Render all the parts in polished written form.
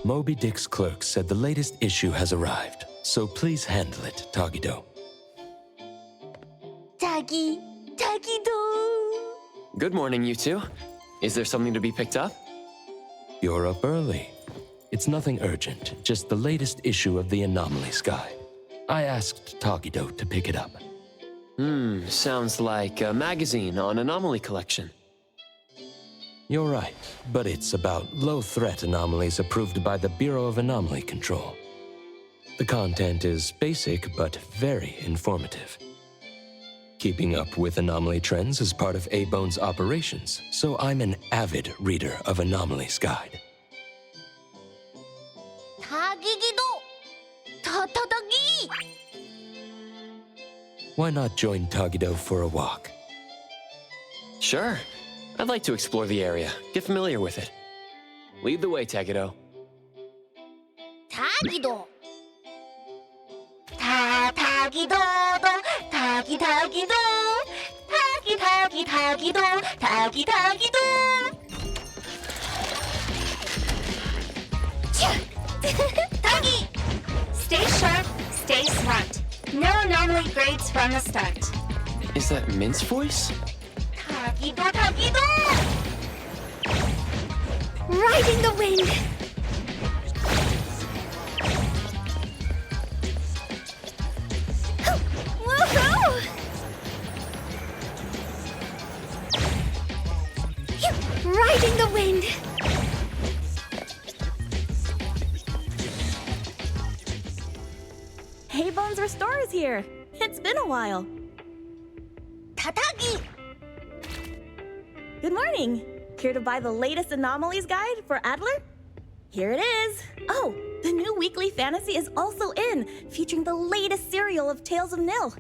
Moby Dick's clerk said the latest issue has arrived, so please handle it, Tagido. Tagido. Good morning, you two. Is there something to be picked up? You're up early. It's nothing urgent, just the latest issue of the Anomalies Guide. I asked Tagido to pick it up. Sounds like a magazine on anomaly collection. You're right, but it's about low-threat anomalies approved by the Bureau of Anomaly Control. The content is basic, but very informative. Keeping up with anomaly trends is part of A-Bone's operations, so I'm an avid reader of Anomalies Guide. Tagigido. Tatadagi. Why not join Tagido for a walk? Sure. I'd like to explore the area, get familiar with it. Lead the way, Tagido. Tagido. Tagido. Tagido. Tagido. Tagi! Stay sharp, stay smart. No anomaly grades from the start. Is that Mint's voice? Tagido. Riding the wind. Woohoo! Riding the wind. Hey, Bones Restorer's here. It's been a while. Tatagi! Good morning. Here to buy the latest Anomalies Guide for Adler? Here it is. Oh, the new weekly fantasy is also in, featuring the latest serial of Tales of Nil.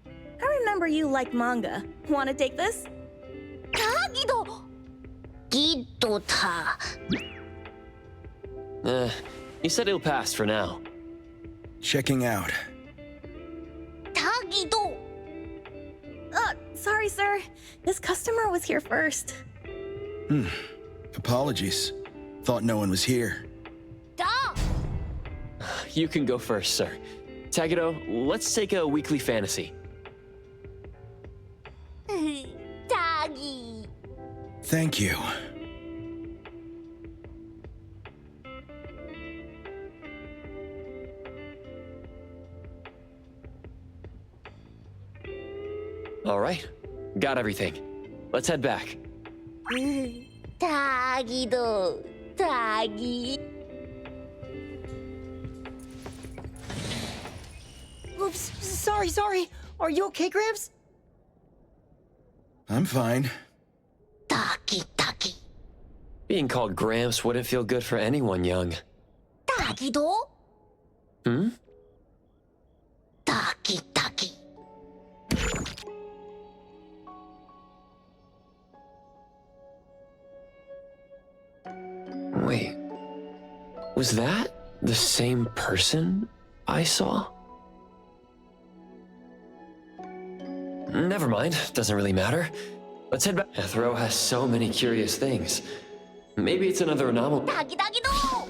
I remember you like manga. Want to take this? Tagido! Gido-ta. You said it'll pass for now. Checking out. Tagido! Sorry, sir. This customer was here first. Apologies. Thought no one was here. Da! You can go first, sir. Tagido, let's take a weekly fantasy. Tagi! Thank you. All right, got everything. Let's head back. Tagido! Tagi! Oops, sorry. Are you okay, Gramps? I'm fine. Taki! Being called Gramps wouldn't feel good for anyone young. Tagido! Taki! Wait, was that the same person I saw? Never mind, doesn't really matter. Let's head back. Ethro has so many curious things. Maybe it's another anomaly. Tagido!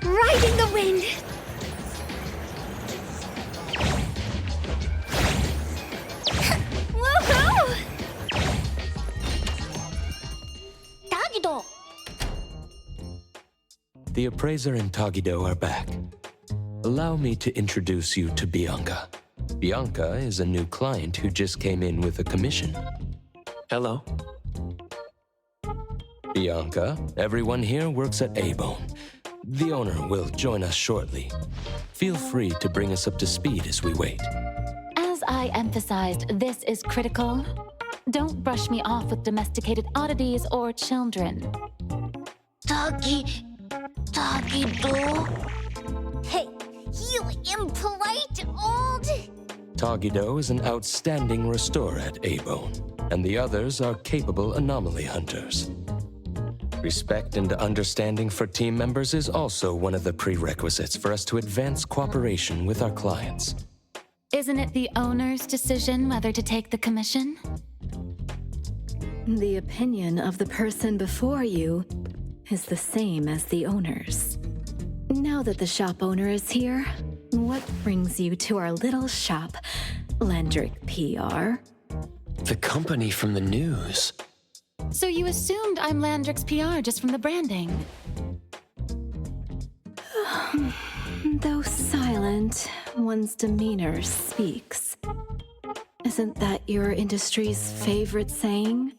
Riding the wind. Woohoo! Tagido! The appraiser and Tagido are back. Allow me to introduce you to Bianca. Bianca is a new client who just came in with a commission. Hello. Bianca, everyone here works at A-Bone. The owner will join us shortly. Feel free to bring us up to speed as we wait. As I emphasized, this is critical. Don't brush me off with domesticated oddities or children. Doggy do. Hey, you impolite old... Toggido is an outstanding restorer at A-Bone, and the others are capable anomaly hunters. Respect and understanding for team members is also one of the prerequisites for us to advance cooperation with our clients. Isn't it the owner's decision whether to take the commission? The opinion of the person before you is the same as the owner's. Now that the shop owner is here, what brings you to our little shop, Landrick PR? The company from the news. So you assumed I'm Landrick's PR just from the branding? Though silent, one's demeanor speaks. Isn't that your industry's favorite saying?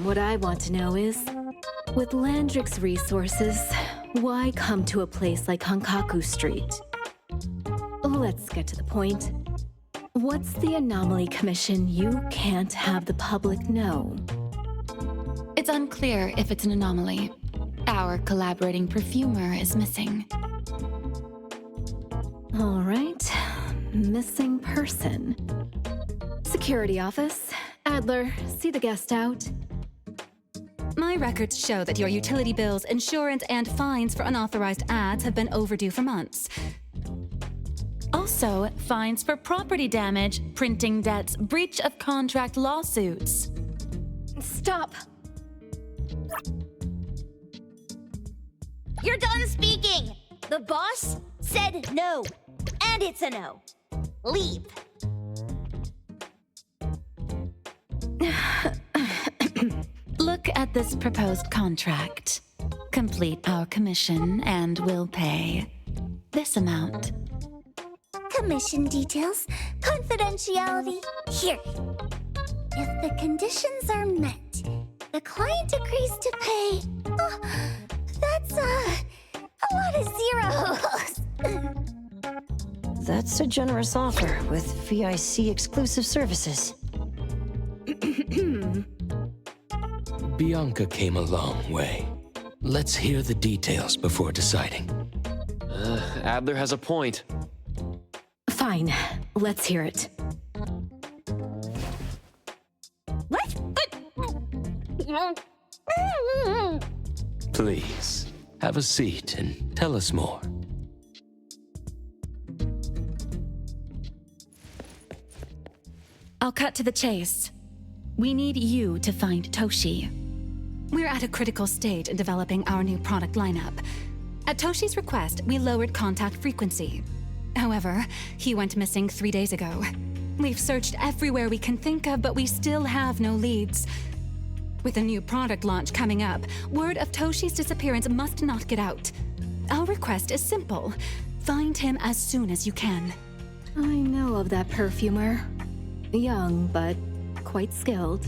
What I want to know is, with Landrick's resources, why come to a place like Hankaku Street? Let's get to the point. What's the anomaly commission you can't have the public know? It's unclear if it's an anomaly. Our collaborating perfumer is missing. All right, missing person. Security office. Adler, see the guest out. My records show that your utility bills, insurance, and fines for unauthorized ads have been overdue for months. Also, fines for property damage, printing debts, breach of contract lawsuits. Stop! You're done speaking! The boss said no. And it's a no. Leave. Look at this proposed contract. Complete our commission and we'll pay this amount. Commission details, confidentiality. Here. If the conditions are met, the client agrees to pay. Oh, that's a lot of zeros. That's a generous offer with VIC exclusive services. Bianca came a long way. Let's hear the details before deciding. Adler has a point. Fine, let's hear it. Please, have a seat and tell us more. I'll cut to the chase. We need you to find Toshi. We're at a critical stage in developing our new product lineup. At Toshi's request, we lowered contact frequency. However, he went missing 3 days ago. We've searched everywhere we can think of, but we still have no leads. With a new product launch coming up, word of Toshi's disappearance must not get out. Our request is simple. Find him as soon as you can. I know of that perfumer. Young, but quite skilled.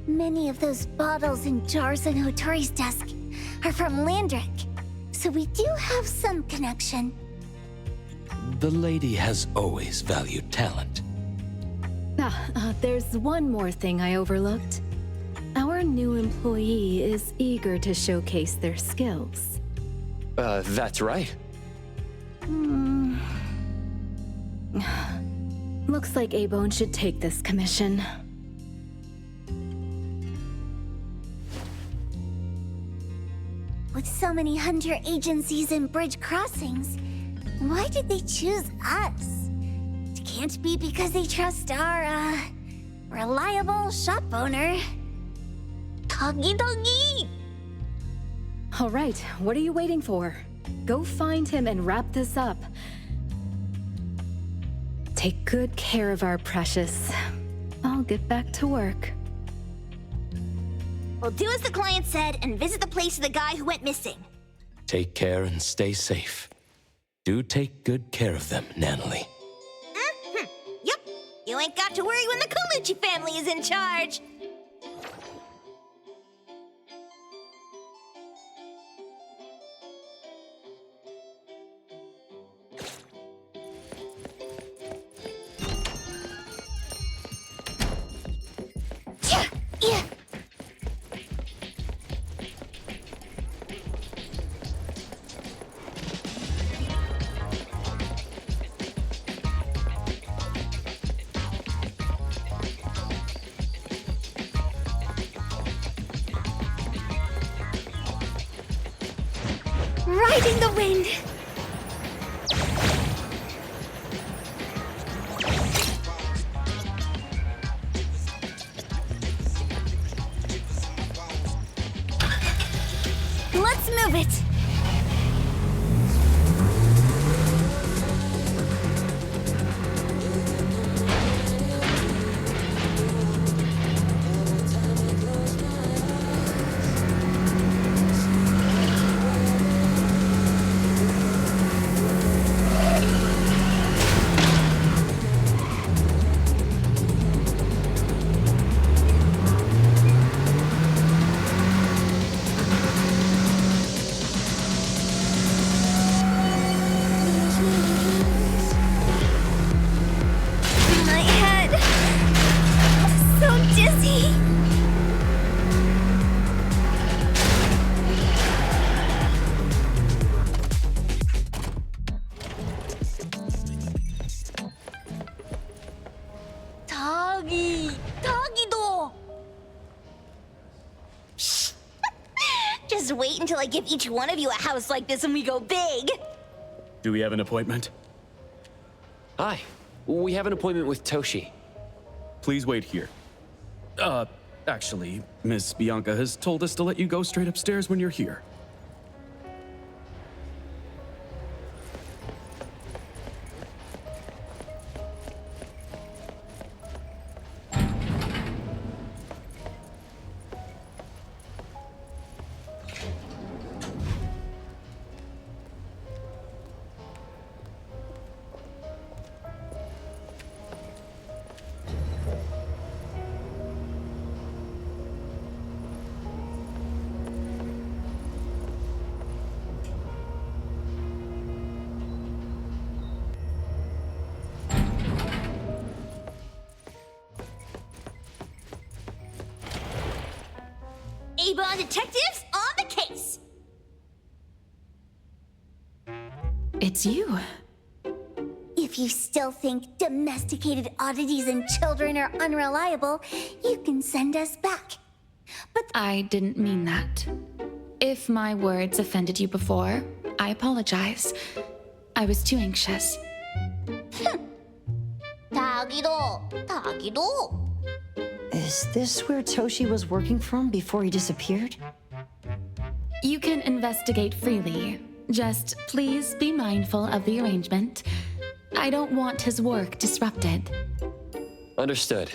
Many of those bottles and jars on Hotori's desk are from Landrick, so we do have some connection. The lady has always valued talent. There's one more thing I overlooked. Our new employee is eager to showcase their skills. That's right. Looks like A-Bone should take this commission. With so many hunter agencies and bridge crossings, why did they choose us? It can't be because they trust our, reliable shop owner. Doggy! All right, what are you waiting for? Go find him and wrap this up. Take good care of our precious. I'll get back to work. We'll do as the client said and visit the place of the guy who went missing. Take care and stay safe. Do take good care of them, Nanalie. Yep. You ain't got to worry when the Colucci family is in charge. Riding the wind. Let's move it. My head. So dizzy. Tagi도. Just wait until I give each one of you a house like this and we go big. Do we have an appointment? Hi. We have an appointment with Toshi. Please wait here. Actually, Miss Bianca has told us to let you go straight upstairs when you're here. Avon detectives on the case. It's you. If you still think domesticated oddities and children are unreliable, you can send us back. But I didn't mean that. If my words offended you before, I apologize. I was too anxious. Tagido. Is this where Toshi was working from before he disappeared? You can investigate freely. Just please be mindful of the arrangement. I don't want his work disrupted. Understood.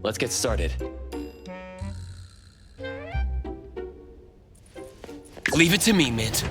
Let's get started. Leave it to me, Mint.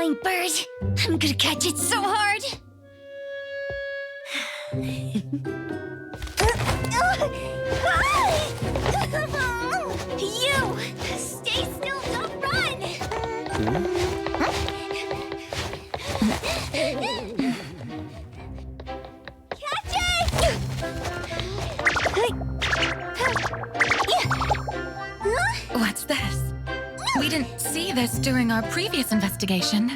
annoying bird. I'm gonna catch it so hard. You! Stay still, don't run! Catch it! What's this? We didn't see this during our previous investigation.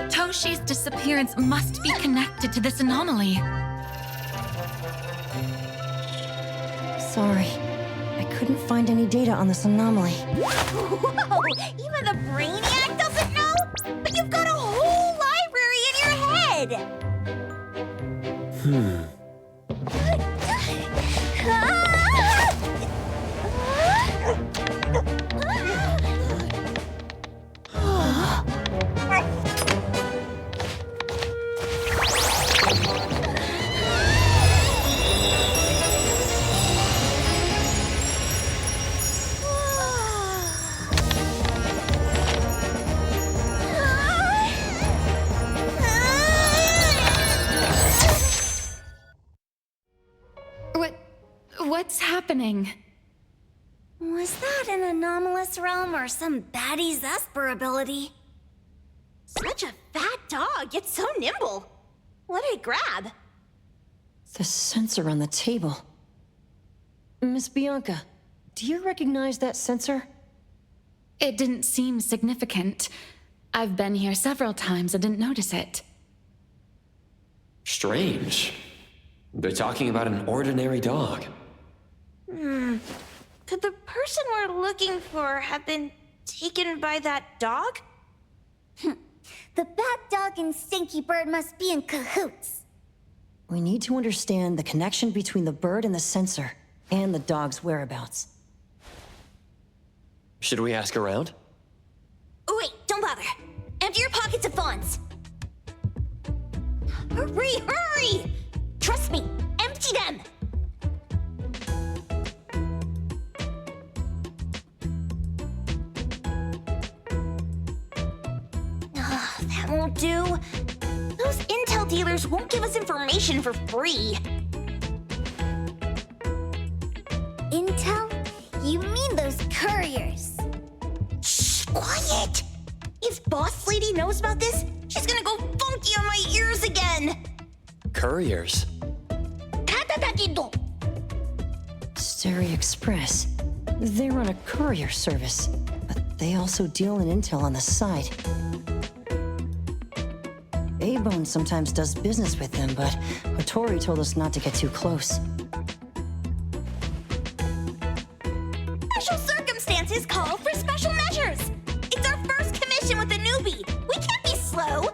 Toshi's disappearance must be connected to this anomaly. Sorry. I couldn't find any data on this anomaly. Whoa! Even the brainiac doesn't know? But you've got a whole library in your head! What's happening? Was that an anomalous realm or some baddie's Esper ability? Such a fat dog, yet so nimble. What did it grab? The sensor on the table. Miss Bianca, do you recognize that sensor? It didn't seem significant. I've been here several times and didn't notice it. Strange. They're talking about an ordinary dog. Could the person we're looking for have been taken by that dog? The bad dog and Stinky Bird must be in cahoots. We need to understand the connection between the bird and the sensor, and the dog's whereabouts. Should we ask around? Oh, wait, don't bother. Empty your pockets of funds. Hurry, hurry! Trust me, empty them! That won't do. Those intel dealers won't give us information for free. Intel? You mean those couriers? Shh, quiet! If Boss Lady knows about this, she's gonna go funky on my ears again! Couriers? Steri Express. They run a courier service, but they also deal in intel on the side. A-Bone sometimes does business with them, but Hattori told us not to get too close. Special circumstances call for special measures! It's our first commission with a newbie! We can't be slow!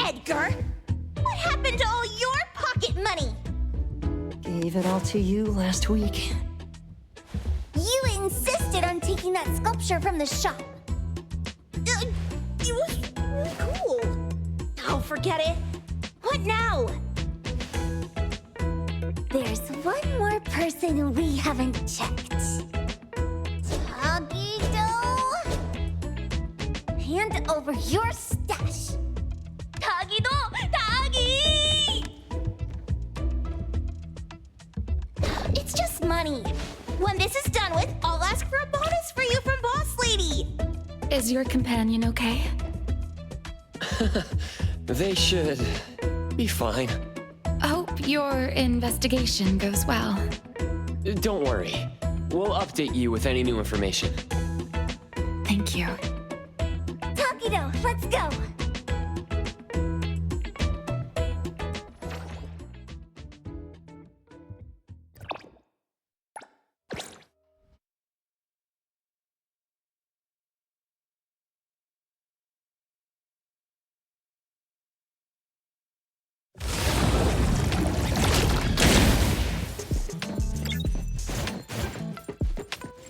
Edgar, what happened to all your pocket money? Gave it all to you last week. You insisted on taking that sculpture from the shop. It was really cool. Oh, forget it. What now? There's one more person we haven't checked. Tagido? Hand over your stash. Tagido! Tagi! It's just money. When this is done with, I'll ask for a bonus for you from Boss Lady. Is your companion okay? They should be fine. Hope your investigation goes well. Don't worry. We'll update you with any new information. Thank you. Takido, let's go.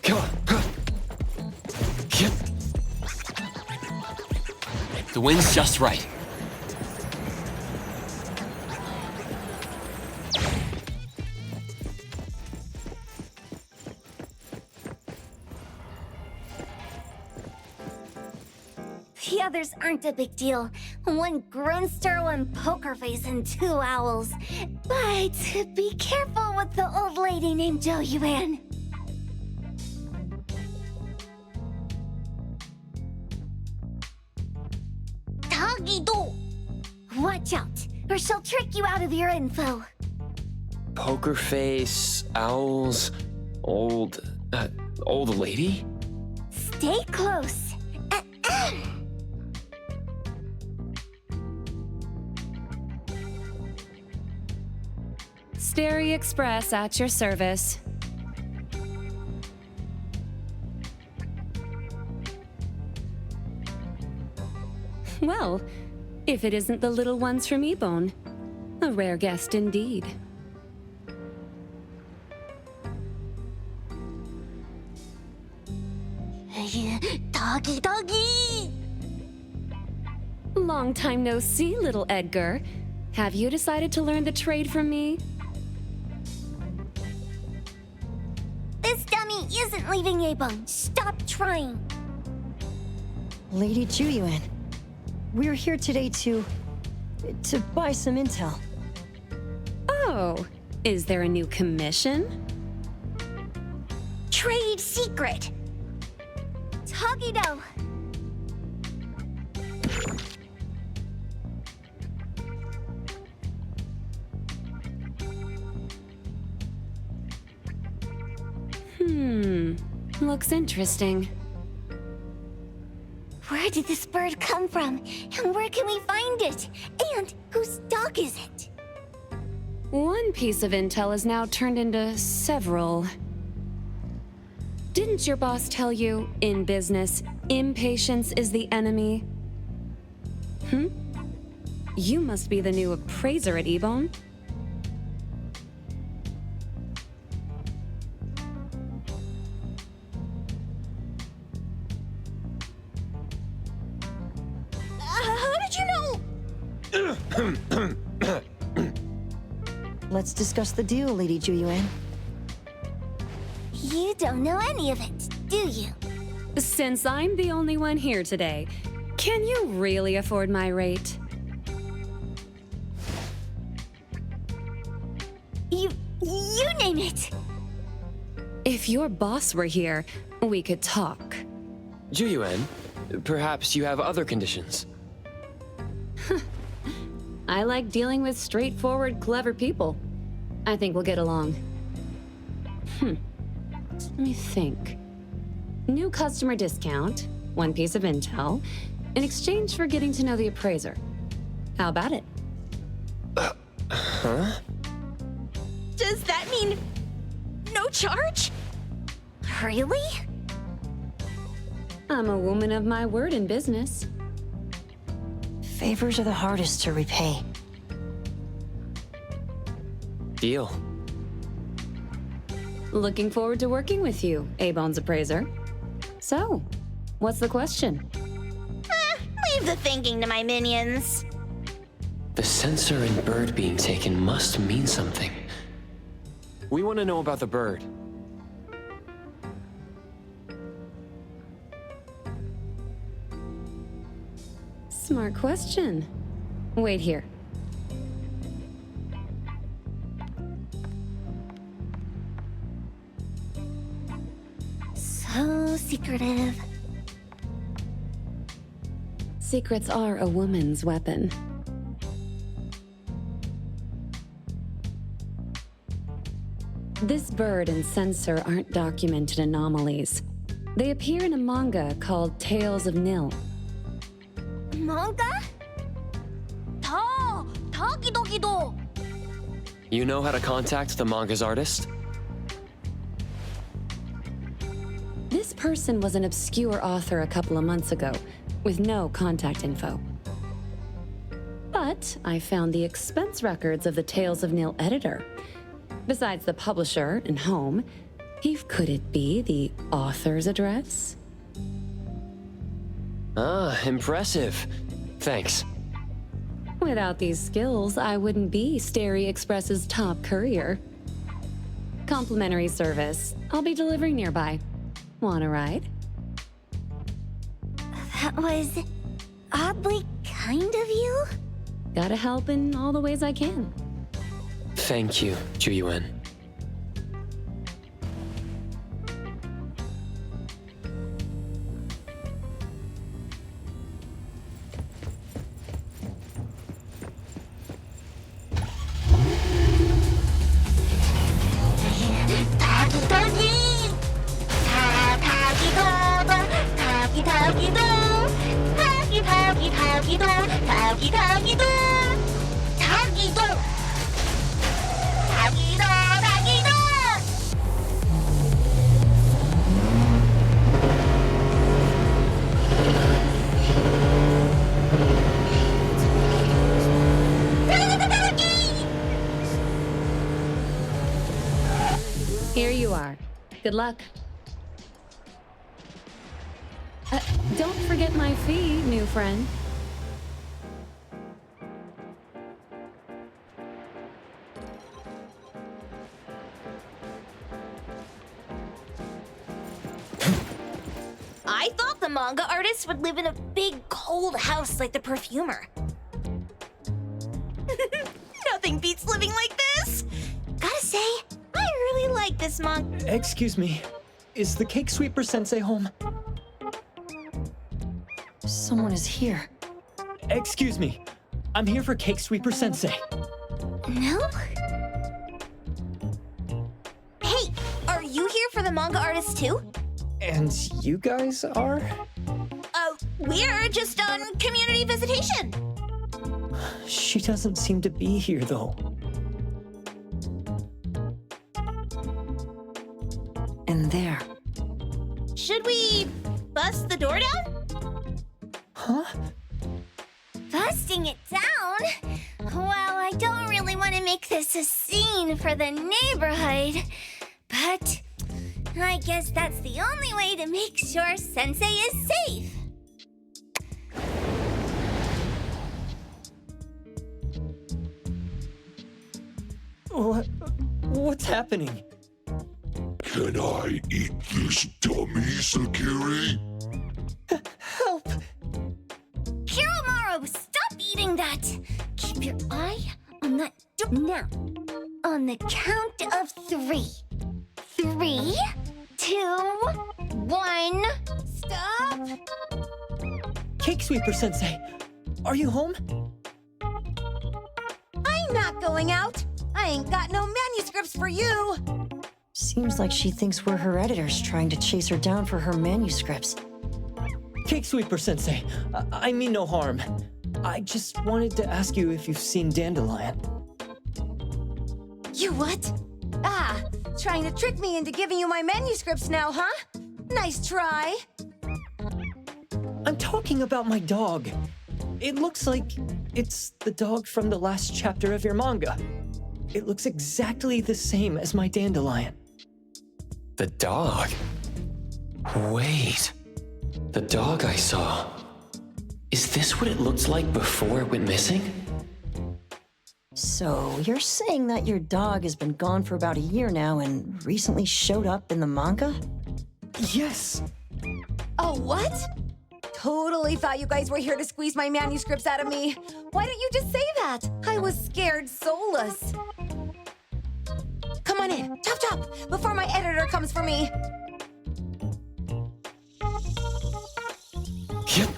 Come on. The wind's just right. The others aren't a big deal. One Grunster, one Poker Face, and 2 owls. But be careful with the old lady named Jo Yuan. Tagido! Watch out, or she'll trick you out of your info. Poker face, owls, old lady? Stay close. Sterry Express at your service. Well, if it isn't the little ones from Ebone, a rare guest indeed. Doggy! Long time no see, little Edgar. Have you decided to learn the trade from me? This dummy isn't leaving Abone. Stop trying. Lady Juyuan, we're here today to buy some intel. Oh, is there a new commission? Trade secret. Tagido. Looks interesting. Where did this bird come from? And where can we find it? And whose dog is it? One piece of intel is now turned into several. Didn't your boss tell you, in business, impatience is the enemy? You must be the new appraiser at Ebone. How did you know? Let's discuss the deal, Lady Juyuan. You don't know any of it, do you? Since I'm the only one here today, can you really afford my rate? You name it. If your boss were here, we could talk. Juyuan, perhaps you have other conditions. I like dealing with straightforward, clever people. I think we'll get along. Let me think. New customer discount, one piece of intel, in exchange for getting to know the appraiser. How about it? Huh? Does that mean no charge? Really? I'm a woman of my word in business. Favors are the hardest to repay. Deal. Looking forward to working with you, Ebone's appraiser. So, what's the question? Leave the thinking to my minions. The sensor and bird being taken must mean something. We want to know about the bird. Smart question. Wait here. So secretive. Secrets are a woman's weapon. This bird and sensor aren't documented anomalies. They appear in a manga called Tales of Nil. Manga? Tagido. You know how to contact the manga's artist? This person was an obscure author a couple of months ago, with no contact info. But I found the expense records of the Tales of Nil editor. Besides the publisher and home, could it be the author's address? Ah, impressive. Thanks. Without these skills, I wouldn't be Sterry Express's top courier. Complimentary service. I'll be delivering nearby. Want a ride? That was oddly kind of you. Gotta help in all the ways I can. Thank you, Juyuan. Here you are. Good luck. Don't forget my fee, new friend. I thought the manga artist would live in a big, cold house like the perfumer. Nothing beats living like this. Gotta say, I really like this manga. Excuse me, is the Cake Sweeper Sensei home? Someone is here. Excuse me, I'm here for Cake Sweeper Sensei. No? Hey, are you here for the manga artist too? And you guys are? We're just on community visitation. She doesn't seem to be here, though. And there. Should we bust the door down? Huh? Busting it down? Well, I don't really want to make this a scene for the neighborhood, but I guess that's the only way to make sure Sensei is safe. What's happening? Can I eat this dummy, Sakiri? Help! Kiromaru, stop eating that! Keep your eye on that door. Now, on the count of 3. 3, 2, 1, stop! Cake Sweeper Sensei, are you home? I'm not going out. I ain't got no manuscripts for you. Seems like she thinks we're her editors trying to chase her down for her manuscripts. Cake Sweeper Sensei, I mean no harm. I just wanted to ask you if you've seen Dandelion. You what? Ah, trying to trick me into giving you my manuscripts now, huh? Nice try. I'm talking about my dog. It looks like it's the dog from the last chapter of your manga. It looks exactly the same as my Dandelion. The dog? Wait. The dog I saw. Is this what it looked like before it went missing? So, you're saying that your dog has been gone for about a year now and recently showed up in the manga? Yes! Oh, what? Totally thought you guys were here to squeeze my manuscripts out of me. Why don't you just say that? I was scared soulless. Come on in, chop chop, before my editor comes for me. Yep.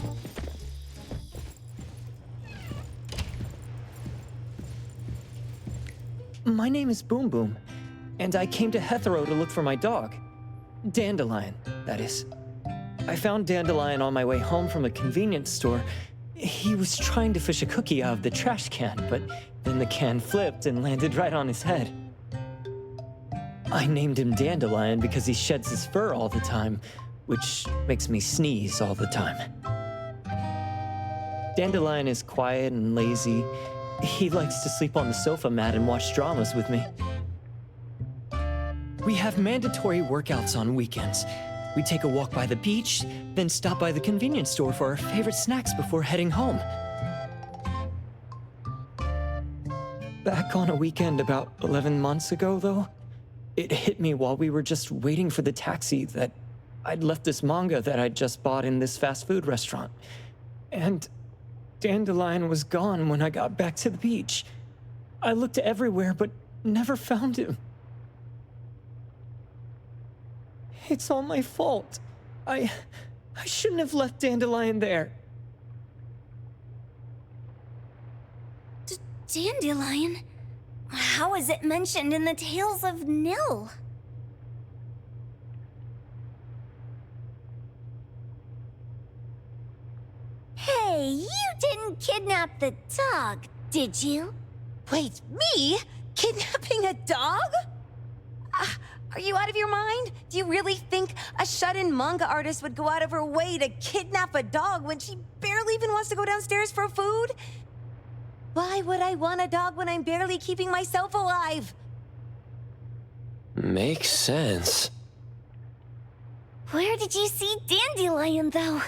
My name is Boom Boom, and I came to Hethero to look for my dog. Dandelion, that is. I found Dandelion on my way home from a convenience store. He was trying to fish a cookie out of the trash can, but then the can flipped and landed right on his head. I named him Dandelion because he sheds his fur all the time, which makes me sneeze all the time. Dandelion is quiet and lazy. He likes to sleep on the sofa mat and watch dramas with me. We have mandatory workouts on weekends. We take a walk by the beach, then stop by the convenience store for our favorite snacks before heading home. Back on a weekend about 11 months ago, though, it hit me while we were just waiting for the taxi that I'd left this manga that I'd just bought in this fast food restaurant. And Dandelion was gone when I got back to the beach. I looked everywhere, but never found him. It's all my fault. I shouldn't have left Dandelion there. Dandelion? How is it mentioned in the Tales of Nil? Hey, you didn't kidnap the dog, did you? Wait, me? Kidnapping a dog? Are you out of your mind? Do you really think a shut-in manga artist would go out of her way to kidnap a dog when she barely even wants to go downstairs for food? Why would I want a dog when I'm barely keeping myself alive? Makes sense. Where did you see Dandelion, though?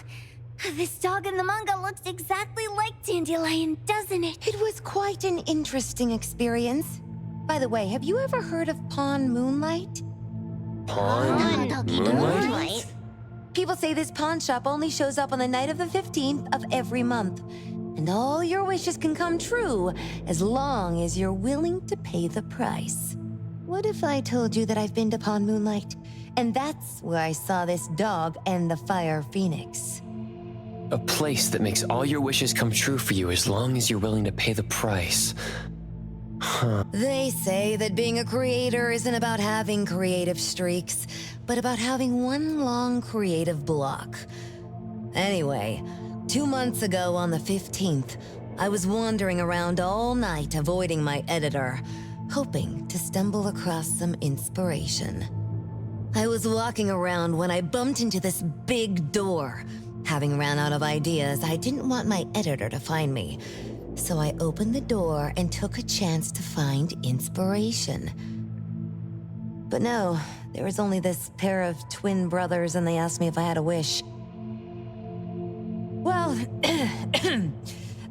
This dog in the manga looks exactly like Dandelion, doesn't it? It was quite an interesting experience. By the way, have you ever heard of Pawn Moonlight? Pawn Moonlight? People say this pawn shop only shows up on the night of the 15th of every month. And all your wishes can come true as long as you're willing to pay the price. What if I told you that I've been to Pawn Moonlight? And that's where I saw this dog and the Fire Phoenix. A place that makes all your wishes come true for you as long as you're willing to pay the price. Huh. They say that being a creator isn't about having creative streaks, but about having one long creative block. Anyway, 2 months ago on the 15th, I was wandering around all night avoiding my editor, hoping to stumble across some inspiration. I was walking around when I bumped into this big door. Having ran out of ideas, I didn't want my editor to find me. So I opened the door and took a chance to find inspiration. But no, there was only this pair of twin brothers and they asked me if I had a wish. Well,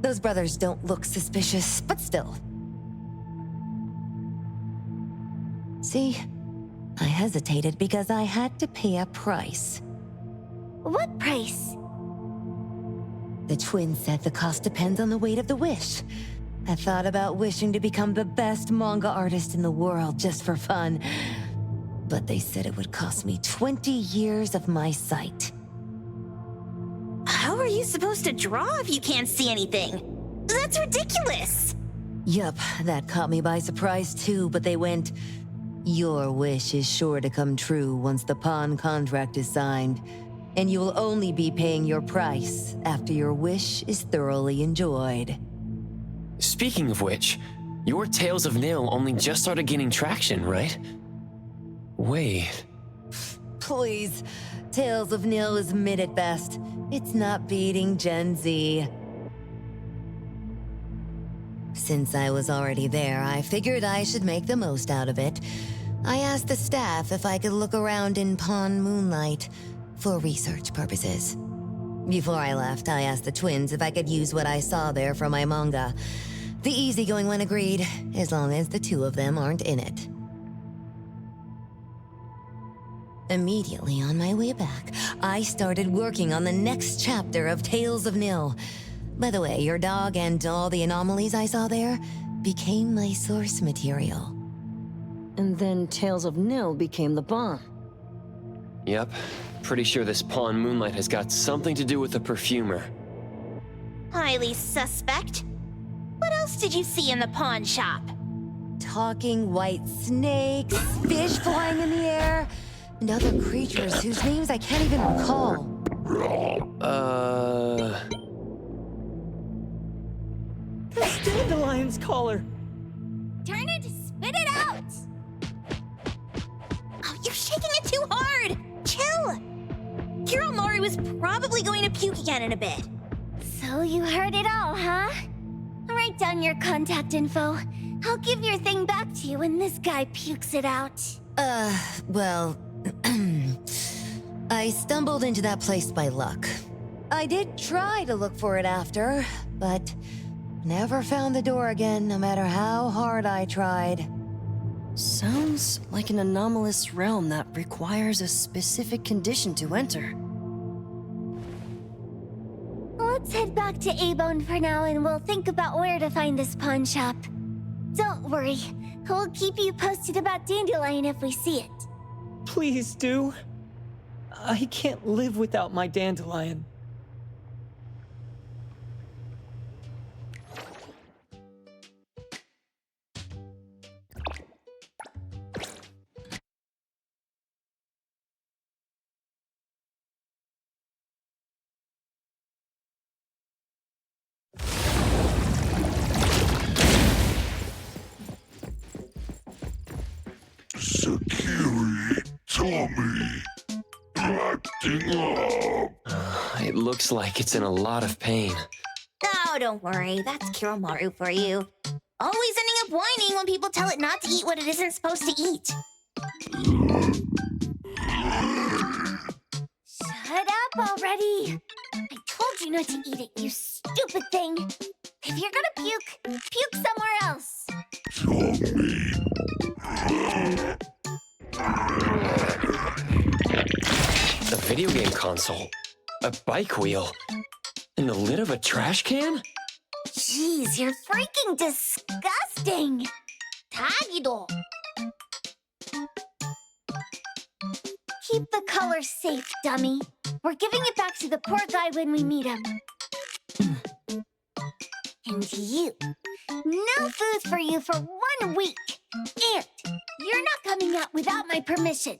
those brothers don't look suspicious, but still. See, I hesitated because I had to pay a price. What price? The twins said the cost depends on the weight of the wish. I thought about wishing to become the best manga artist in the world just for fun. But they said it would cost me 20 years of my sight. How are you supposed to draw if you can't see anything? That's ridiculous! Yup, that caught me by surprise too, but they went, "Your wish is sure to come true once the pawn contract is signed. And you will only be paying your price after your wish is thoroughly enjoyed." Speaking of which, your Tales of Nil only just started gaining traction, right? Wait. Please, Tales of Nil is mid at best. It's not beating Gen Z. Since I was already there, I figured I should make the most out of it. I asked the staff if I could look around in Pawn Moonlight for research purposes. Before I left, I asked the twins if I could use what I saw there for my manga. The easygoing one agreed, as long as the two of them aren't in it. Immediately on my way back, I started working on the next chapter of Tales of Nil. By the way, your dog and all the anomalies I saw there became my source material. And then Tales of Nil became the bomb. Yep. Pretty sure this Pawn Moonlight has got something to do with the perfumer. Highly suspect. What else did you see in the pawn shop? Talking white snakes, fish flying in the air, and other creatures whose names I can't even recall. That's Dandelion's collar. Turn it, spit it out! Oh, you're shaking it too hard! Chill! Kiromori was probably going to puke again in a bit. So you heard it all, huh? Write down your contact info. I'll give your thing back to you when this guy pukes it out. Well, I stumbled into that place by luck. I did try to look for it after, but never found the door again, no matter how hard I tried. Sounds like an anomalous realm that requires a specific condition to enter. Let's head back to A-Bone for now and we'll think about where to find this pawn shop. Don't worry, we'll keep you posted about Dandelion if we see it. Please do. I can't live without my Dandelion. Sakiri, Tommy, acting up. It looks like it's in a lot of pain. Oh, don't worry, that's Kiromaru for you. Always ending up whining when people tell it not to eat what it isn't supposed to eat. Shut up already! I told you not to eat it, you stupid thing! If you're gonna puke, puke somewhere else! A video game console, a bike wheel, and the lid of a trash can? Jeez, you're freaking disgusting! Tagido! Keep the colors safe, dummy. We're giving it back to the poor guy when we meet him. And you. No food for you for 1 week. And you're not coming out without my permission.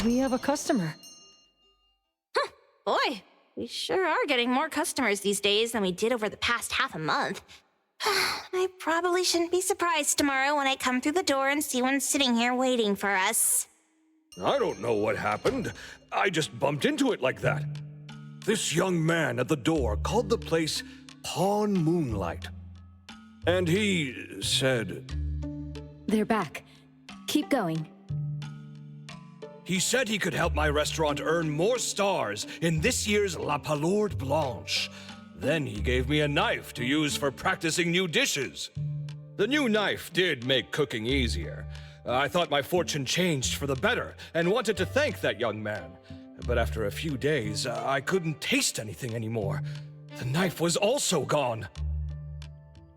We have a customer. Boy, we sure are getting more customers these days than we did over the past half a month. I probably shouldn't be surprised tomorrow when I come through the door and see one sitting here waiting for us. I don't know what happened. I just bumped into it like that. This young man at the door called the place Pawn Moonlight. And he said... They're back. Keep going. He said he could help my restaurant earn more stars in this year's La Palourde Blanche. Then he gave me a knife to use for practicing new dishes. The new knife did make cooking easier. I thought my fortune changed for the better and wanted to thank that young man. But after a few days, I couldn't taste anything anymore. The knife was also gone.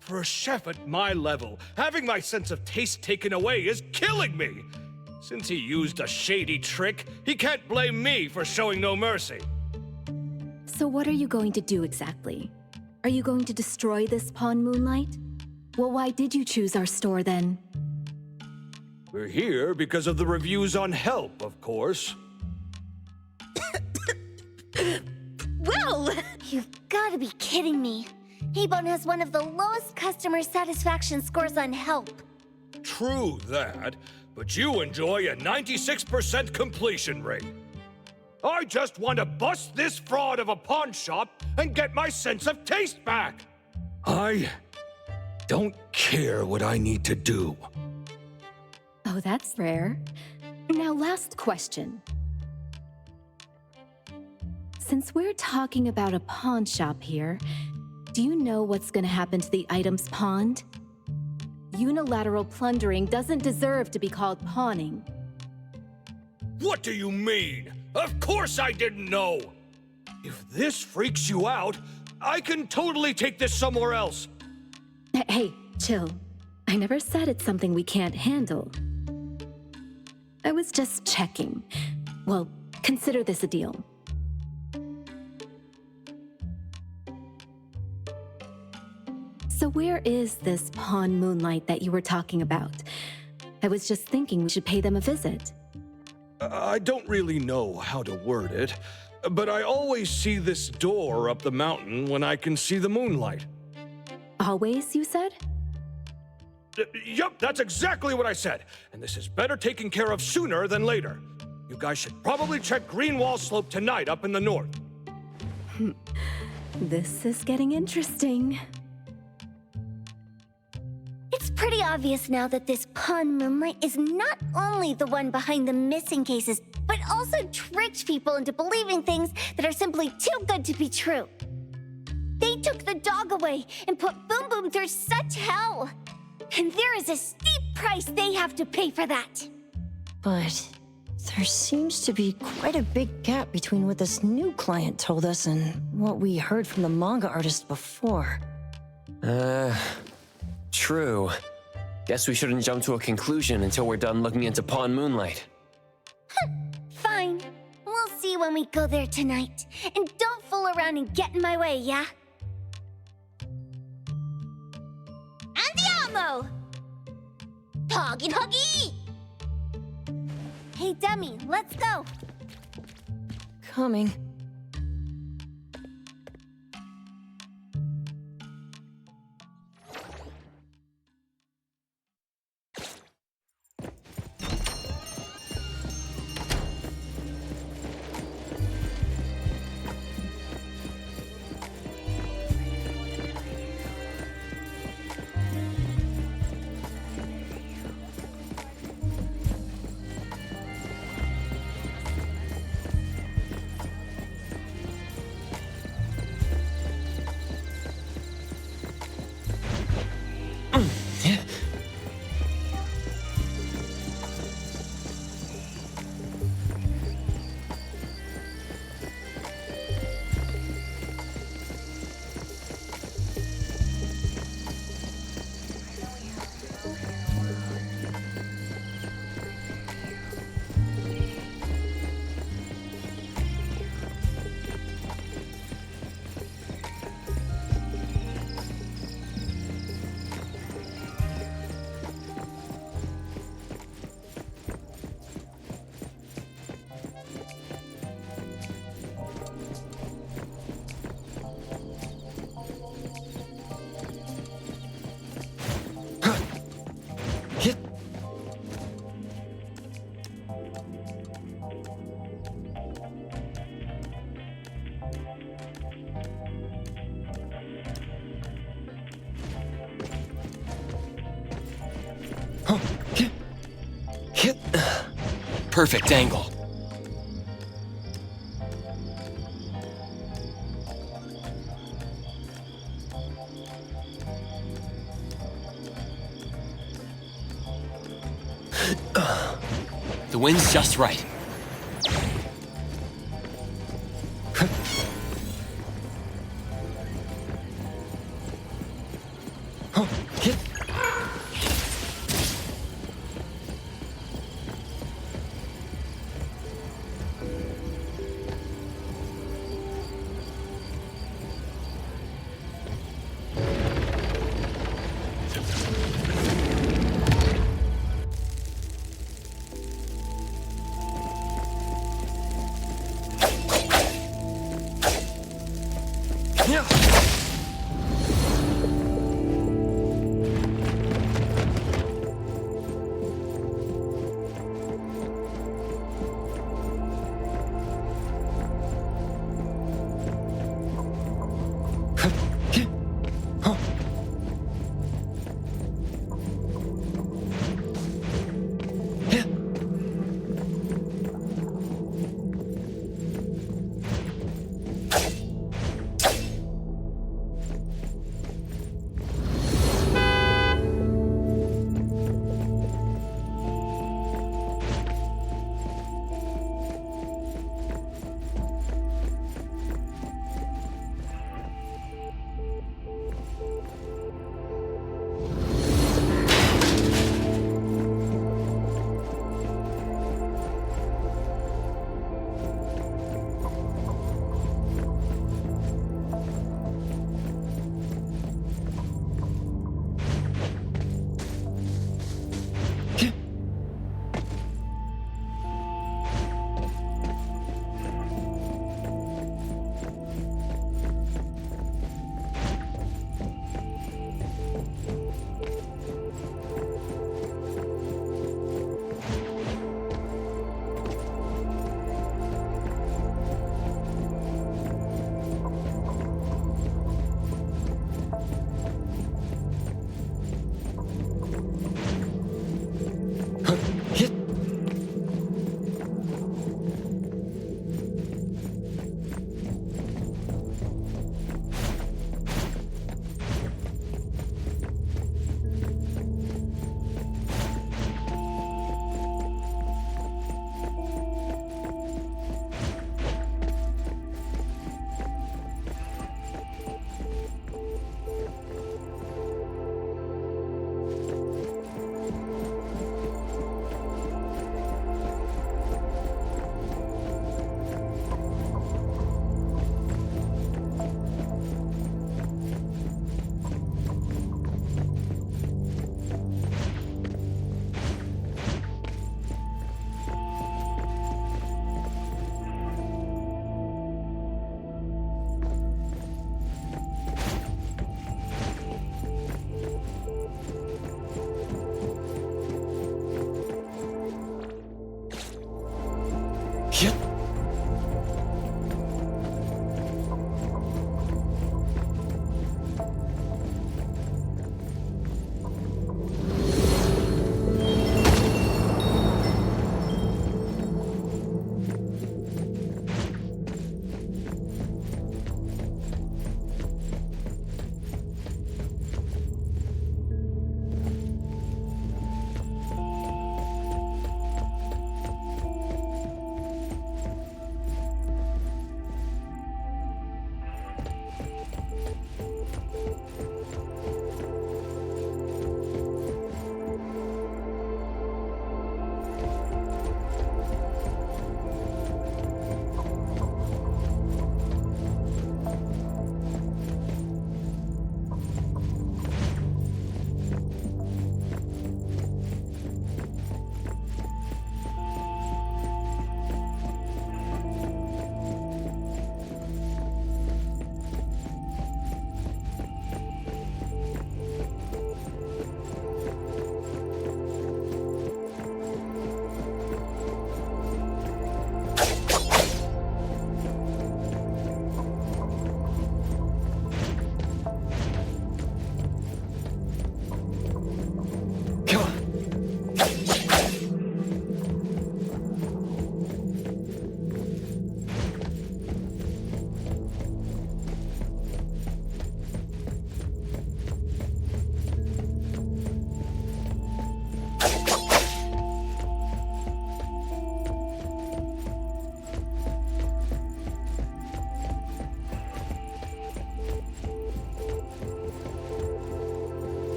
For a chef at my level, having my sense of taste taken away is killing me. Since he used a shady trick, he can't blame me for showing no mercy. So what are you going to do exactly? Are you going to destroy this Pawn Moonlight? Well, why did you choose our store then? We're here because of the reviews on Help, of course. Well! You've gotta be kidding me. A-Bone has one of the lowest customer satisfaction scores on Help. True that, but you enjoy a 96% completion rate. I just want to bust this fraud of a pawn shop and get my sense of taste back. I don't care what I need to do. Oh, that's rare. Now, last question. Since we're talking about a pawn shop here, do you know what's gonna happen to the items pawned? Unilateral plundering doesn't deserve to be called pawning. What do you mean? Of course I didn't know! If this freaks you out, I can totally take this somewhere else. Hey, chill. I never said it's something we can't handle. I was just checking. Well, consider this a deal. So where is this Pawn Moonlight that you were talking about? I was just thinking we should pay them a visit. I don't really know how to word it, but I always see this door up the mountain when I can see the moonlight. Always, you said? Yup, that's exactly what I said. And this is better taken care of sooner than later. You guys should probably check Greenwall Slope tonight up in the north. This is getting interesting. It's pretty obvious now that this Pawn Moonlight is not only the one behind the missing cases, but also tricked people into believing things that are simply too good to be true. They took the dog away and put Boom Boom through such hell. And there is a steep price they have to pay for that. But there seems to be quite a big gap between what this new client told us and what we heard from the manga artist before. True. Guess we shouldn't jump to a conclusion until we're done looking into Pawn Moonlight. Fine. We'll see when we go there tonight. And don't fool around and get in my way, yeah? Andiamo! Huggy huggy! Hey, Demi, let's go. Coming. Perfect angle. The wind's just right.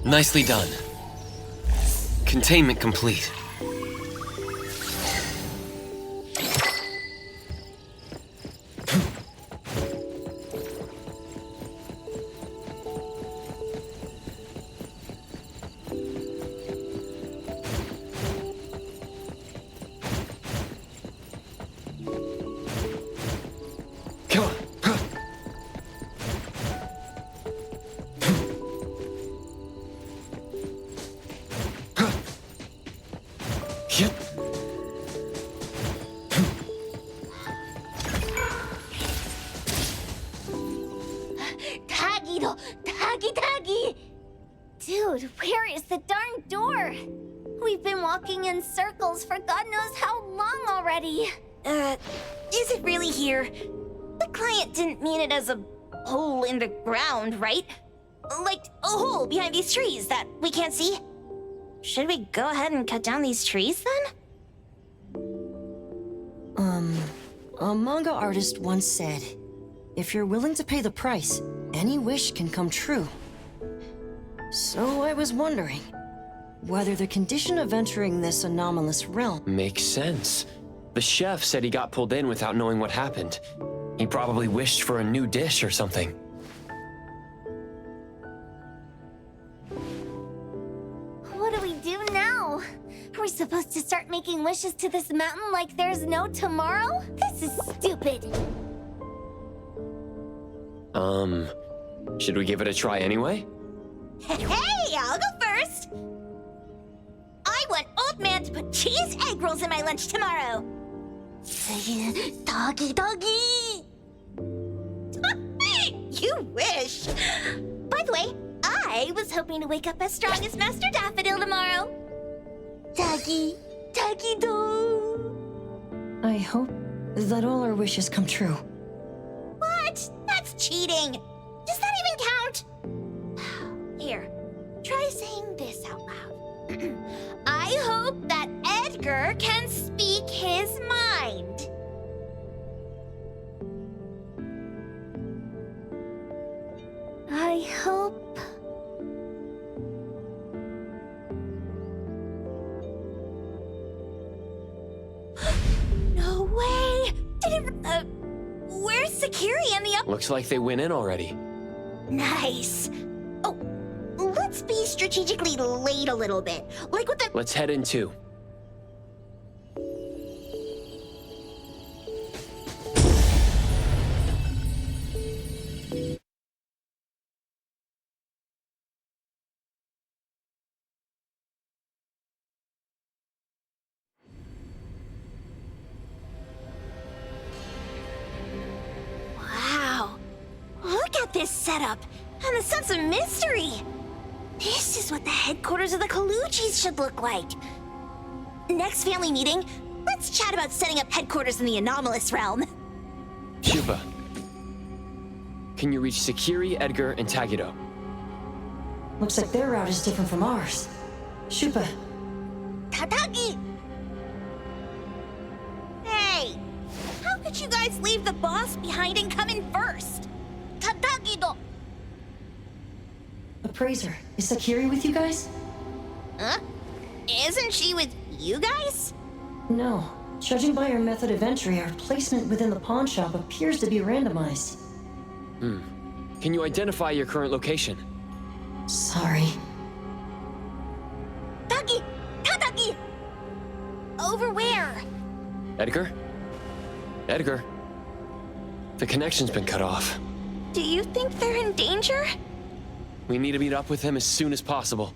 Nicely done. Containment complete. Dude, where is the darn door? We've been walking in circles for God knows how long already. Is it really here? The client didn't mean it as a hole in the ground, right? Like a hole behind these trees that we can't see? Should we go ahead and cut down these trees then? A manga artist once said, if you're willing to pay the price, any wish can come true. So I was wondering whether the condition of entering this anomalous realm... Makes sense. The chef said he got pulled in without knowing what happened. He probably wished for a new dish or something. What do we do now? Are we supposed to start making wishes to this mountain like there's no tomorrow? This is stupid. Should we give it a try anyway? Hey, I'll go first. I want Old Man to put cheese egg rolls in my lunch tomorrow. Doggy, doggy. You wish. By the way, I was hoping to wake up as strong as Master Daffodil tomorrow. Taki, Taki-do. I hope that all our wishes come true. What? That's cheating. Does that even count? Here, try saying this out loud. I hope that Edgar can speak his mind. I hope... No way! Where's Sakiri and the up... Looks like they went in already. Nice. Oh, let's be strategically late a little bit. Like with the... Let's head in too. Wow. Look at this setup and the sense of mystery. This is what the headquarters of the Kaluchis should look like. Next family meeting, let's chat about setting up headquarters in the anomalous realm. Shupa. Can you reach Sakiri, Edgar, and Tagido? Looks like their route is different from ours. Shupa. Tatagi! Hey! How could you guys leave the boss behind and come in first? Tatagi-do! Appraiser, is Sakiri with you guys? Huh? Isn't she with you guys? No. Judging by our method of entry, our placement within the pawn shop appears to be randomized. Can you identify your current location? Sorry. Taki! Tatagi! Over where? Edgar? Edgar? The connection's been cut off. Do you think they're in danger? We need to meet up with him as soon as possible.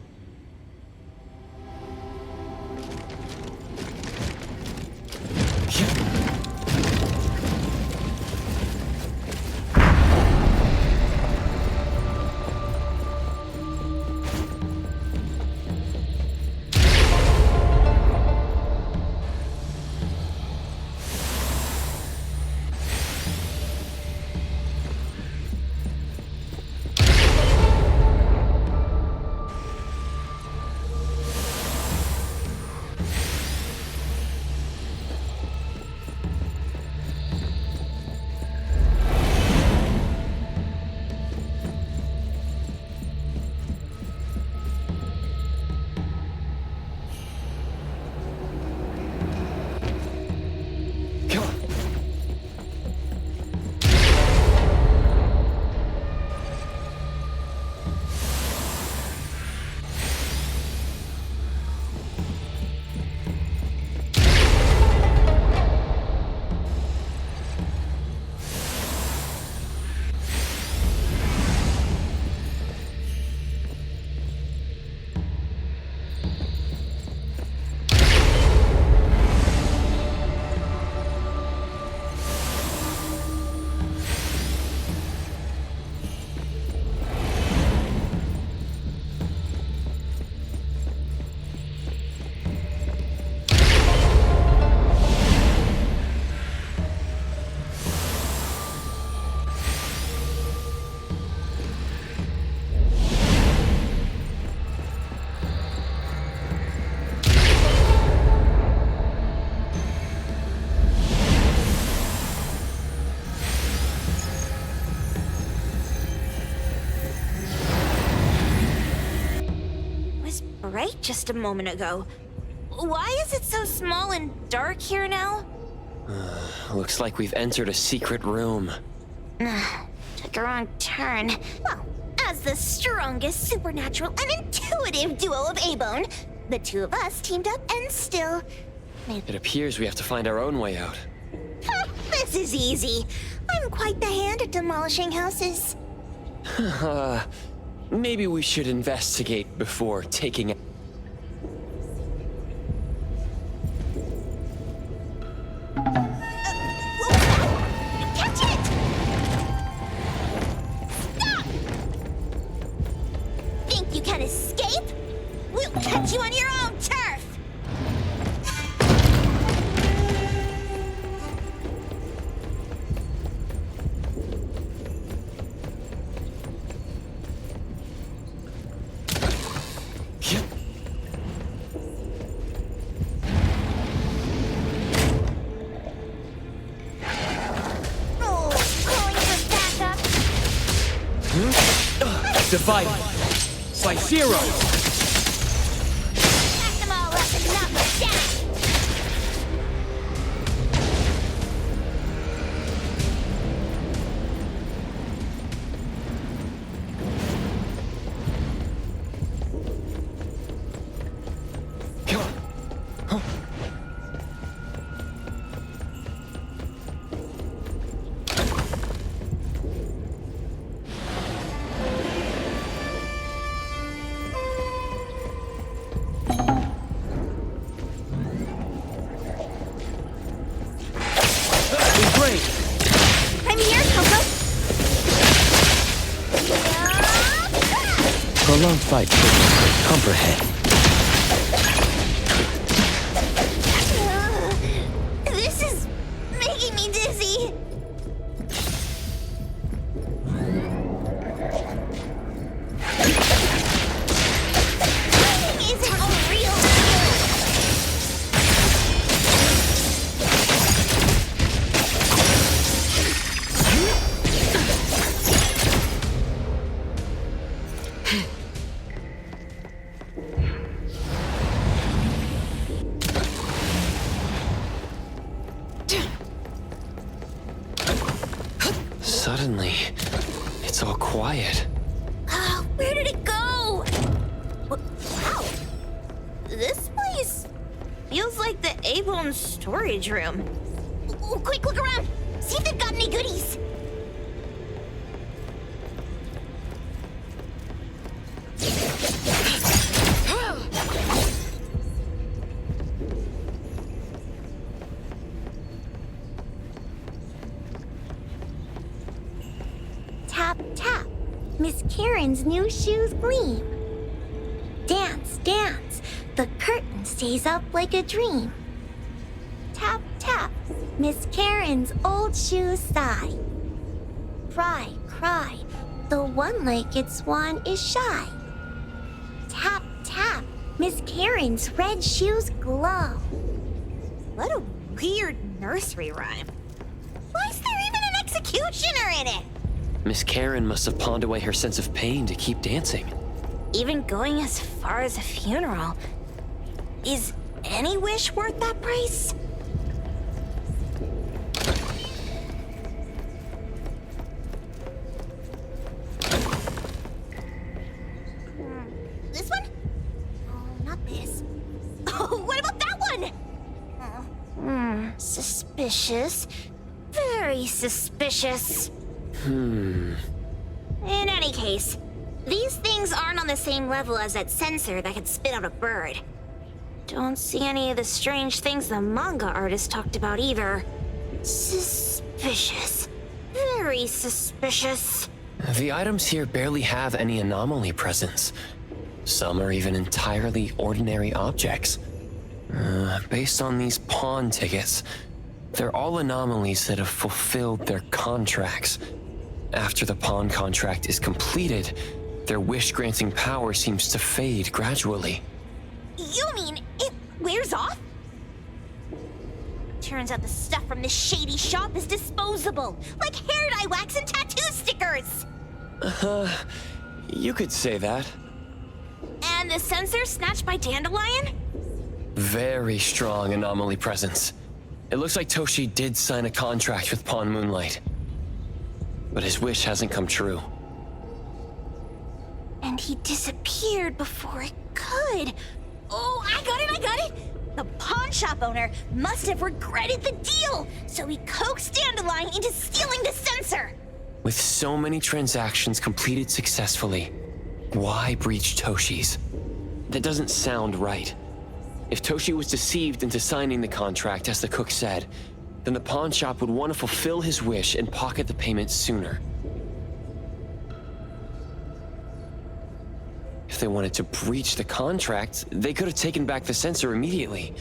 Right just a moment ago. Why is it so small and dark here now? Looks like we've entered a secret room. Took a wrong turn. Well, as the strongest supernatural and intuitive duo of A-Bone, the two of us teamed up and still... It appears we have to find our own way out. This is easy. I'm quite the hand at demolishing houses. Maybe we should investigate before taking... Catch it! Stop! fight you on your own turf! Divide by 0. Pack them all up and knock them down! I'm here, Coco. Prolonged fight. Comprehend. This is making me dizzy. Fighting isn't a real Suddenly, it's all quiet. Where did it go? Wow. This place feels like the A-Bone storage room. Quick, look around. See if they've got any goodies. Tap, tap. Miss Karen's new shoes gleam. Dance, dance. The curtain stays up like a dream. Tap, tap. Miss Karen's old shoes sigh. Cry, cry. The one-legged swan is shy. Tap, tap. Miss Karen's red shoes glow. What a weird nursery rhyme. Why is there even an executioner in it? Miss Karen must have pawned away her sense of pain to keep dancing. Even going as far as a funeral. Is any wish worth that price? This one? Oh, not this. Oh, what about that one? Suspicious. Very suspicious. In any case, these things aren't on the same level as that sensor that could spit out a bird. Don't see any of the strange things the manga artist talked about either. Suspicious. Very suspicious. The items here barely have any anomaly presence. Some are even entirely ordinary objects. Based on these pawn tickets, they're all anomalies that have fulfilled their contracts. After the pawn contract is completed, their wish-granting power seems to fade gradually. You mean it wears off? Turns out the stuff from this shady shop is disposable, like hair dye wax and tattoo stickers. You could say that. And the sensor snatched by Dandelion? Very strong anomaly presence. It looks like Toshi did sign a contract with Pawn Moonlight. But his wish hasn't come true. And he disappeared before it could. Oh, I got it! The pawn shop owner must have regretted the deal, so he coaxed Dandelion into stealing the sensor. With so many transactions completed successfully, why breach Toshi's? That doesn't sound right. If Toshi was deceived into signing the contract, as the cook said, then the pawn shop would want to fulfill his wish and pocket the payment sooner. If if they wanted to breach the contract, they could have taken back the sensor immediately.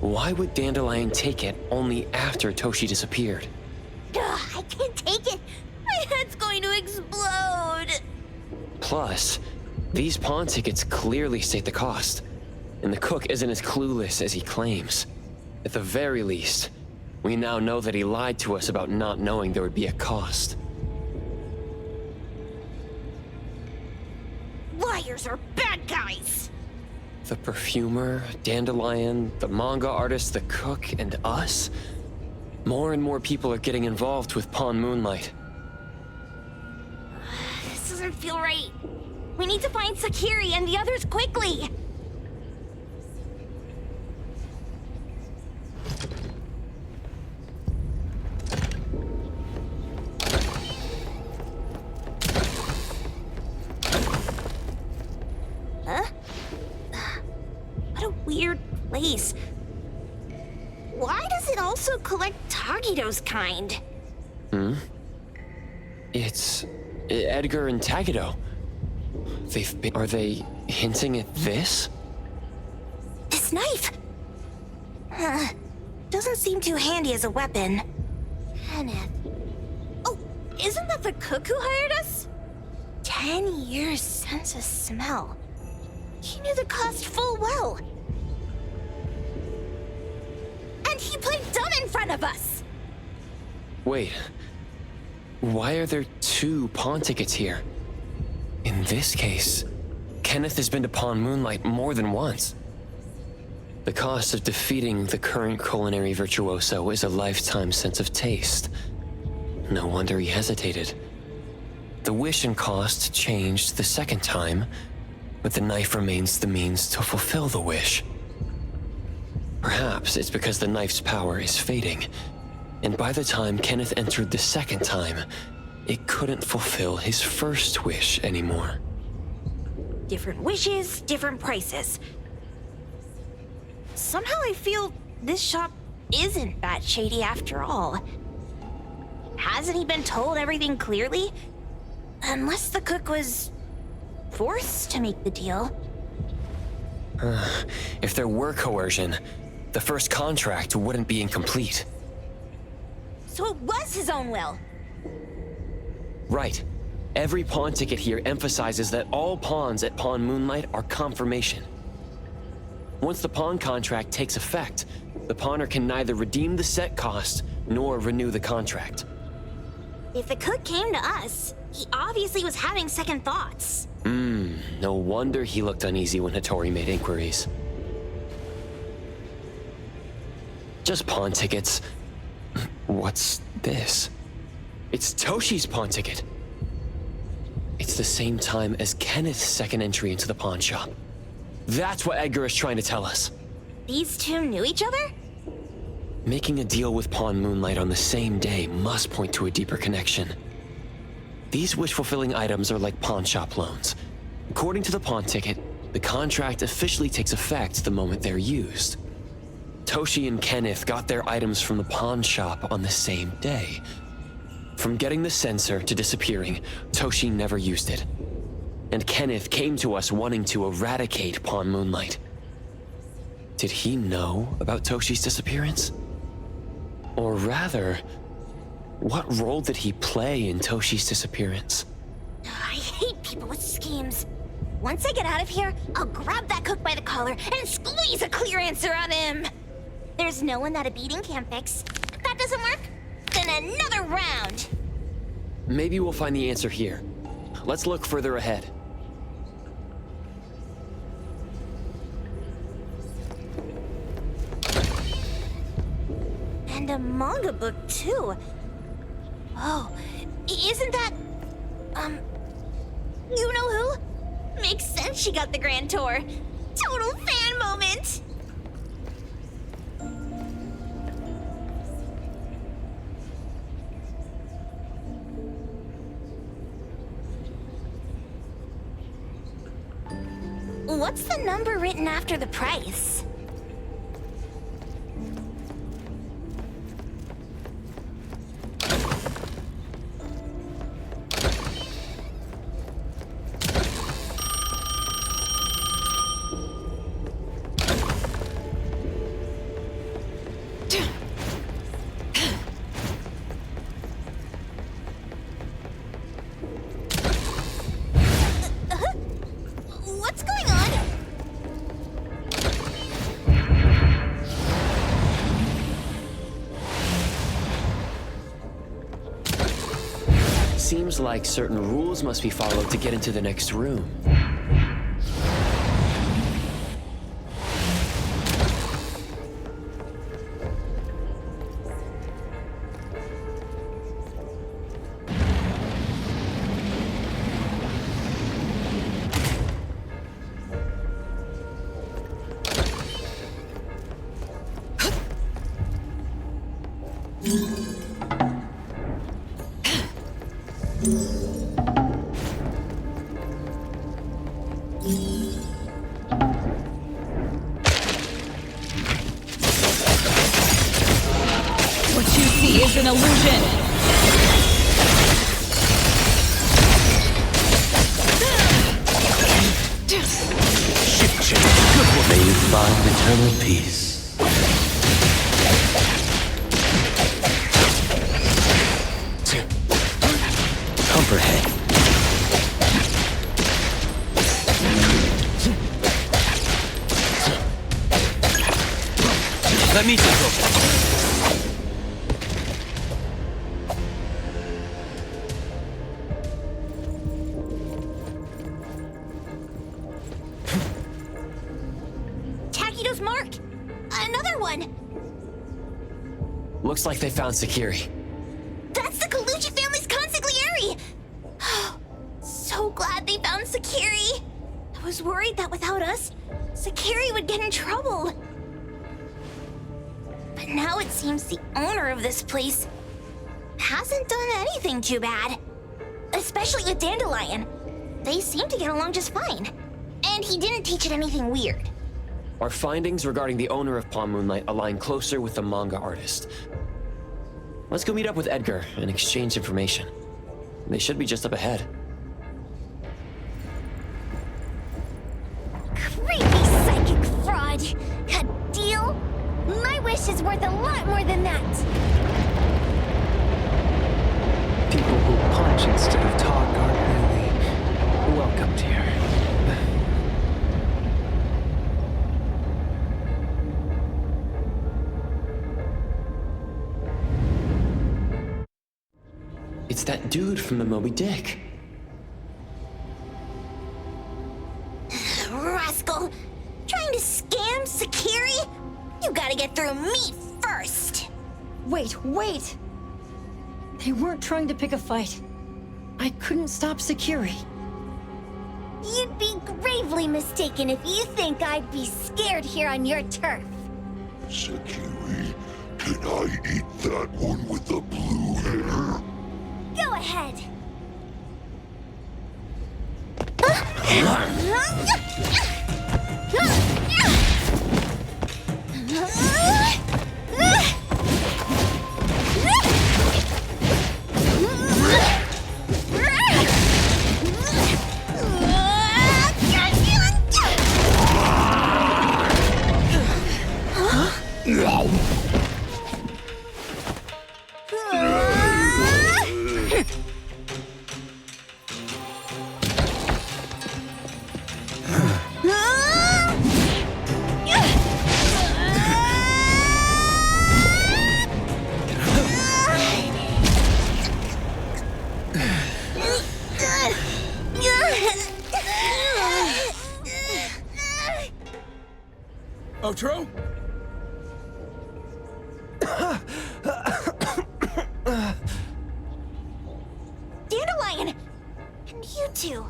Why would Dandelion take it only after Toshi disappeared? Ugh, I can't take it. My head's going to explode. Plus, these pawn tickets clearly state the cost, and the cook isn't as clueless as he claims. At the very least, we now know that he lied to us about not knowing there would be a cost. Liars are bad guys. The perfumer, Dandelion, the manga artist, the cook, and us? More and more people are getting involved with Pawn Moonlight. This doesn't feel right. We need to find Sakiri and the others quickly. Huh? What a weird place. Why does it also collect Tagido's kind? It's Edgar and Tagido. Are they hinting at this? This knife! Doesn't seem too handy as a weapon. Kenneth. Oh, isn't that the cook who hired us? 10 years sense of smell. He knew the cost full well. And he played dumb in front of us! Wait. Why are there 2 pawn tickets here? In this case, Kenneth has been to Pawn Moonlight more than once. The cost of defeating the current culinary virtuoso is a lifetime sense of taste. No wonder he hesitated. The wish and cost changed the second time, but the knife remains the means to fulfill the wish. Perhaps it's because the knife's power is fading, and by the time Kenneth entered the second time, it couldn't fulfill his first wish anymore. Different wishes, different prices. Somehow I feel this shop isn't that shady after all. Hasn't he been told everything clearly? Unless the cook was forced to make the deal. If there were coercion, the first contract wouldn't be incomplete. So it was his own will. Right. Every pawn ticket here emphasizes that all pawns at Pawn Moonlight are confirmation. Once the pawn contract takes effect, the pawner can neither redeem the set cost nor renew the contract. If the cook came to us, he obviously was having second thoughts. No wonder he looked uneasy when Hattori made inquiries. Just pawn tickets. What's this? It's Toshi's pawn ticket. It's the same time as Kenneth's second entry into the pawn shop. That's what Edgar is trying to tell us. These 2 knew each other? Making a deal with Pawn Moonlight on the same day must point to a deeper connection. These wish-fulfilling items are like pawn shop loans. According to the pawn ticket, the contract officially takes effect the moment they're used. Toshi and Kenneth got their items from the pawn shop on the same day. From getting the sensor to disappearing, Toshi never used it. And Kenneth came to us wanting to eradicate Pawn Moonlight. Did he know about Toshi's disappearance? Or rather, what role did he play in Toshi's disappearance? I hate people with schemes. Once I get out of here, I'll grab that cook by the collar and squeeze a clear answer on him. There's no one that a beating can't fix. If that doesn't work, then another round. Maybe we'll find the answer here. Let's look further ahead. And a manga book, too. Oh, isn't that... you know who? Makes sense she got the grand tour. Total fan moment! What's the number written after the price? Seems like certain rules must be followed to get into the next room. What you see is an illusion. May you find eternal peace. Comprehend. Let me take over. Takido's mark! Another one! Looks like they found Sakiri. That's the Colucci family's consigliere! So glad they found Sakiri! I was worried that without us, Sakiri would get in trouble. But now it seems the owner of this place hasn't done anything too bad. Especially with Dandelion. They seem to get along just fine. And he didn't teach it anything weird. Our findings regarding the owner of Pawn Moonlight align closer with the manga artist. Let's go meet up with Edgar and exchange information. They should be just up ahead. Creepy psychic fraud! A deal? My wish is worth a lot more than that! People who punch instead of talk aren't really welcomed here. It's that dude from the Moby Dick. Rascal! Trying to scam Sakiri? You gotta get through me first! Wait! They weren't trying to pick a fight. I couldn't stop Sakiri. You'd be gravely mistaken if you think I'd be scared here on your turf. Sakiri, can I eat that one with the blue hair? Go ahead. Otro? Dandelion! And you two,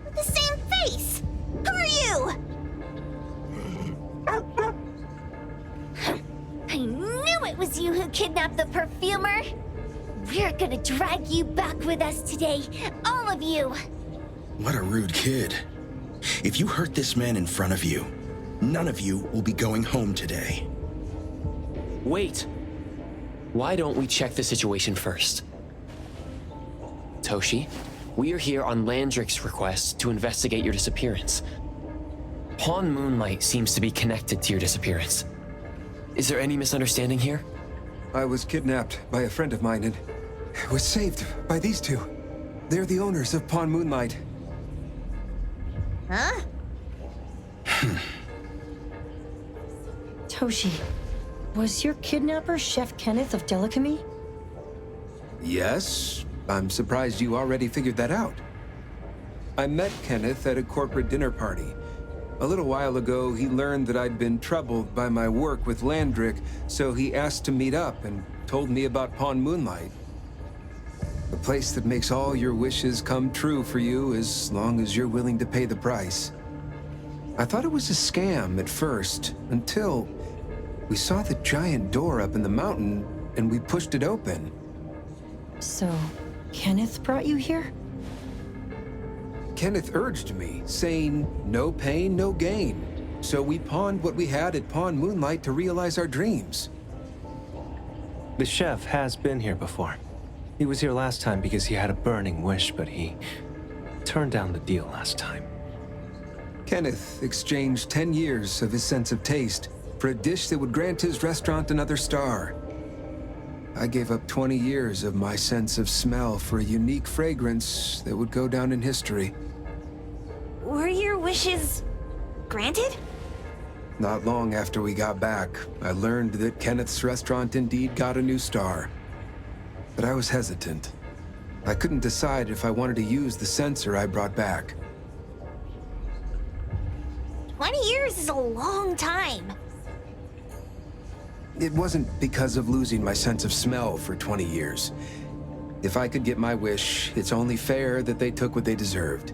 with the same face! Who are you? I knew it was you who kidnapped the perfumer! We're gonna drag you back with us today, all of you! What a rude kid. If you hurt this man in front of you, none of you will be going home today. Wait! Why don't we check the situation first? Toshi, we are here on Landrick's request to investigate your disappearance. Pawn Moonlight seems to be connected to your disappearance. Is there any misunderstanding here? I was kidnapped by a friend of mine and was saved by these two. They're the owners of Pawn Moonlight. Huh? Toshi, was your kidnapper Chef Kenneth of Delicamy? Yes, I'm surprised you already figured that out. I met Kenneth at a corporate dinner party. A little while ago, he learned that I'd been troubled by my work with Landrick, so he asked to meet up and told me about Pawn Moonlight. A place that makes all your wishes come true for you as long as you're willing to pay the price. I thought it was a scam at first, until we saw the giant door up in the mountain and we pushed it open. So, Kenneth brought you here? Kenneth urged me, saying, no pain, no gain. So we pawned what we had at Pawn Moonlight to realize our dreams. The chef has been here before. He was here last time because he had a burning wish, but he turned down the deal last time. Kenneth exchanged 10 years of his sense of taste for a dish that would grant his restaurant another star. I gave up 20 years of my sense of smell for a unique fragrance that would go down in history. Were your wishes granted? Not long after we got back, I learned that Kenneth's restaurant indeed got a new star. But I was hesitant. I couldn't decide if I wanted to use the sensor I brought back. 20 years is a long time. It wasn't because of losing my sense of smell for 20 years. If I could get my wish, it's only fair that they took what they deserved.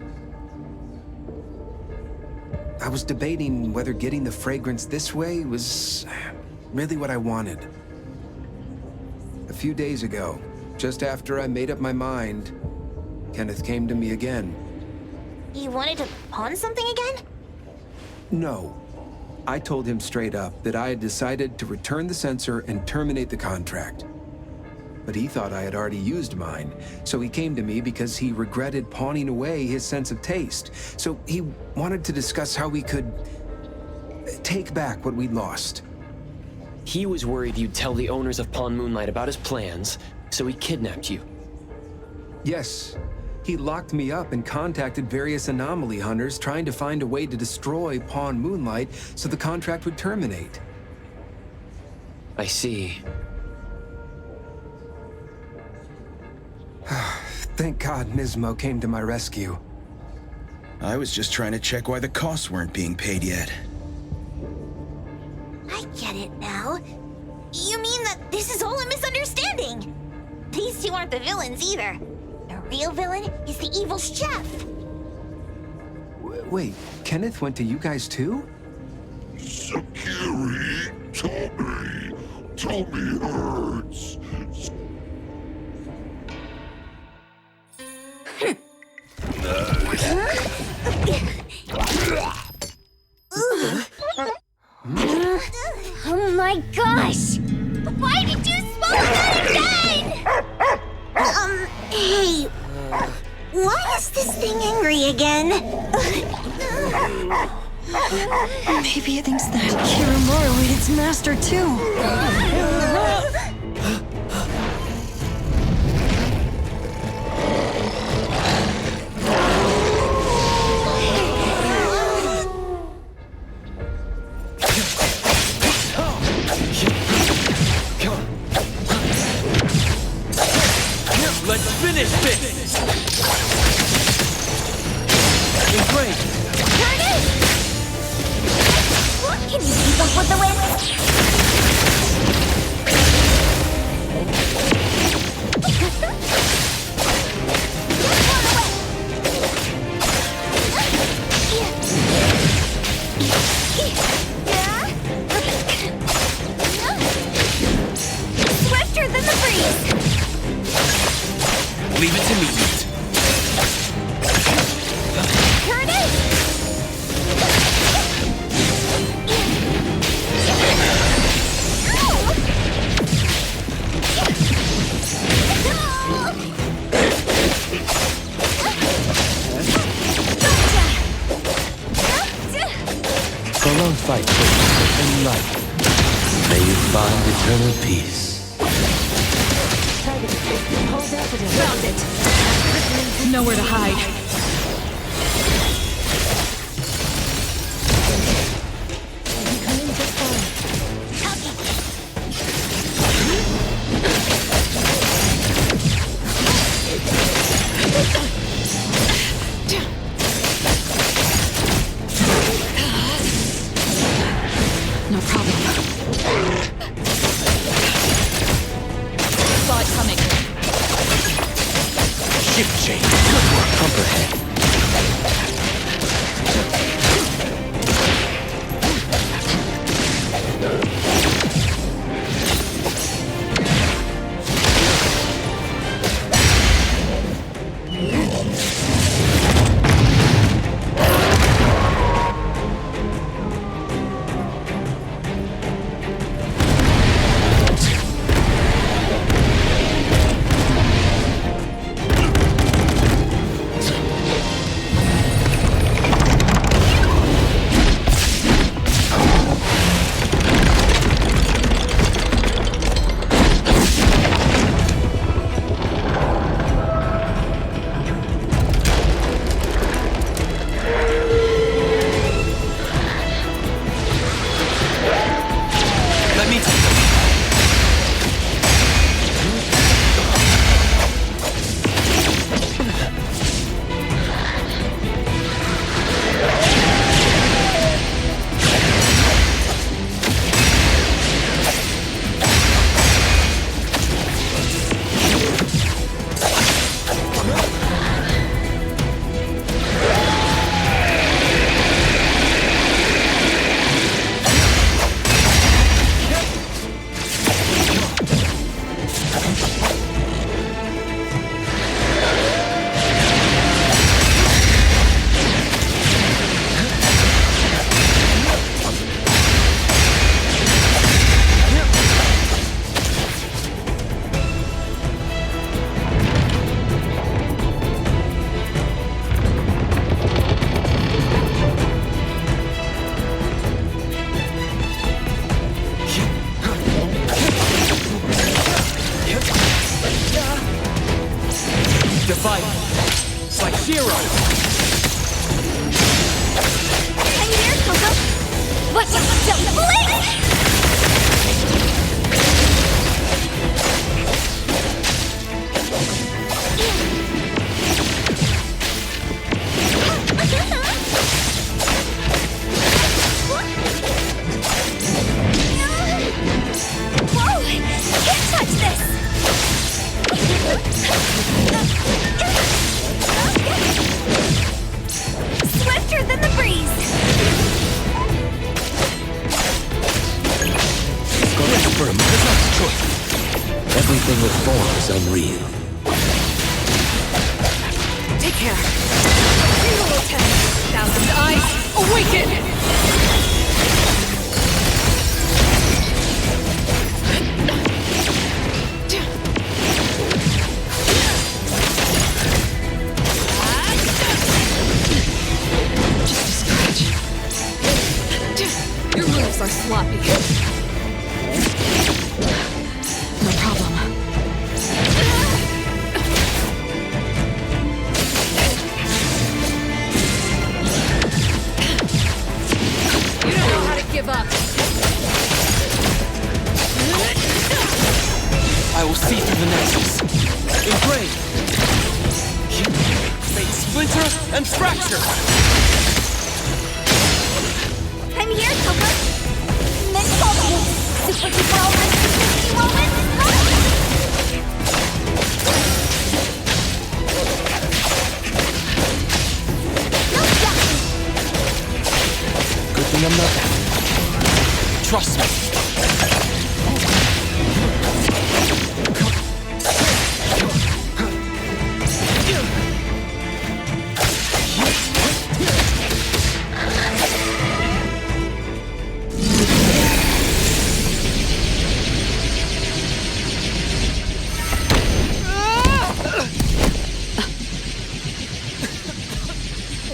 I was debating whether getting the fragrance this way was really what I wanted. A few days ago, just after I made up my mind, Kenneth came to me again. You wanted to pawn something again? No. I told him straight up that I had decided to return the sensor and terminate the contract. But he thought I had already used mine, so he came to me because he regretted pawning away his sense of taste. So he wanted to discuss how we could take back what we'd lost. He was worried you'd tell the owners of Pawn Moonlight about his plans, so he kidnapped you. Yes. He locked me up and contacted various anomaly hunters trying to find a way to destroy Pawn Moonlight so the contract would terminate. I see. Thank God Nismo came to my rescue. I was just trying to check why the costs weren't being paid yet. I get it now. You mean that this is all a misunderstanding? These two aren't the villains either. The real villain is the evil chef. Wait, Kenneth went to you guys too? Sakiri, Tommy hurts. Oh my gosh! Why did you swallow that again? Hey, why is this thing angry again? Maybe it thinks that Kiromoro ate its master too. Let's finish this! Great! Turn it! What can you keep up with the Swifter than the breeze! Leave it to me. Turn it! A long fight in life. May you find eternal peace. Found it. Nowhere to hide. Shift change. Good work. Pump ahead.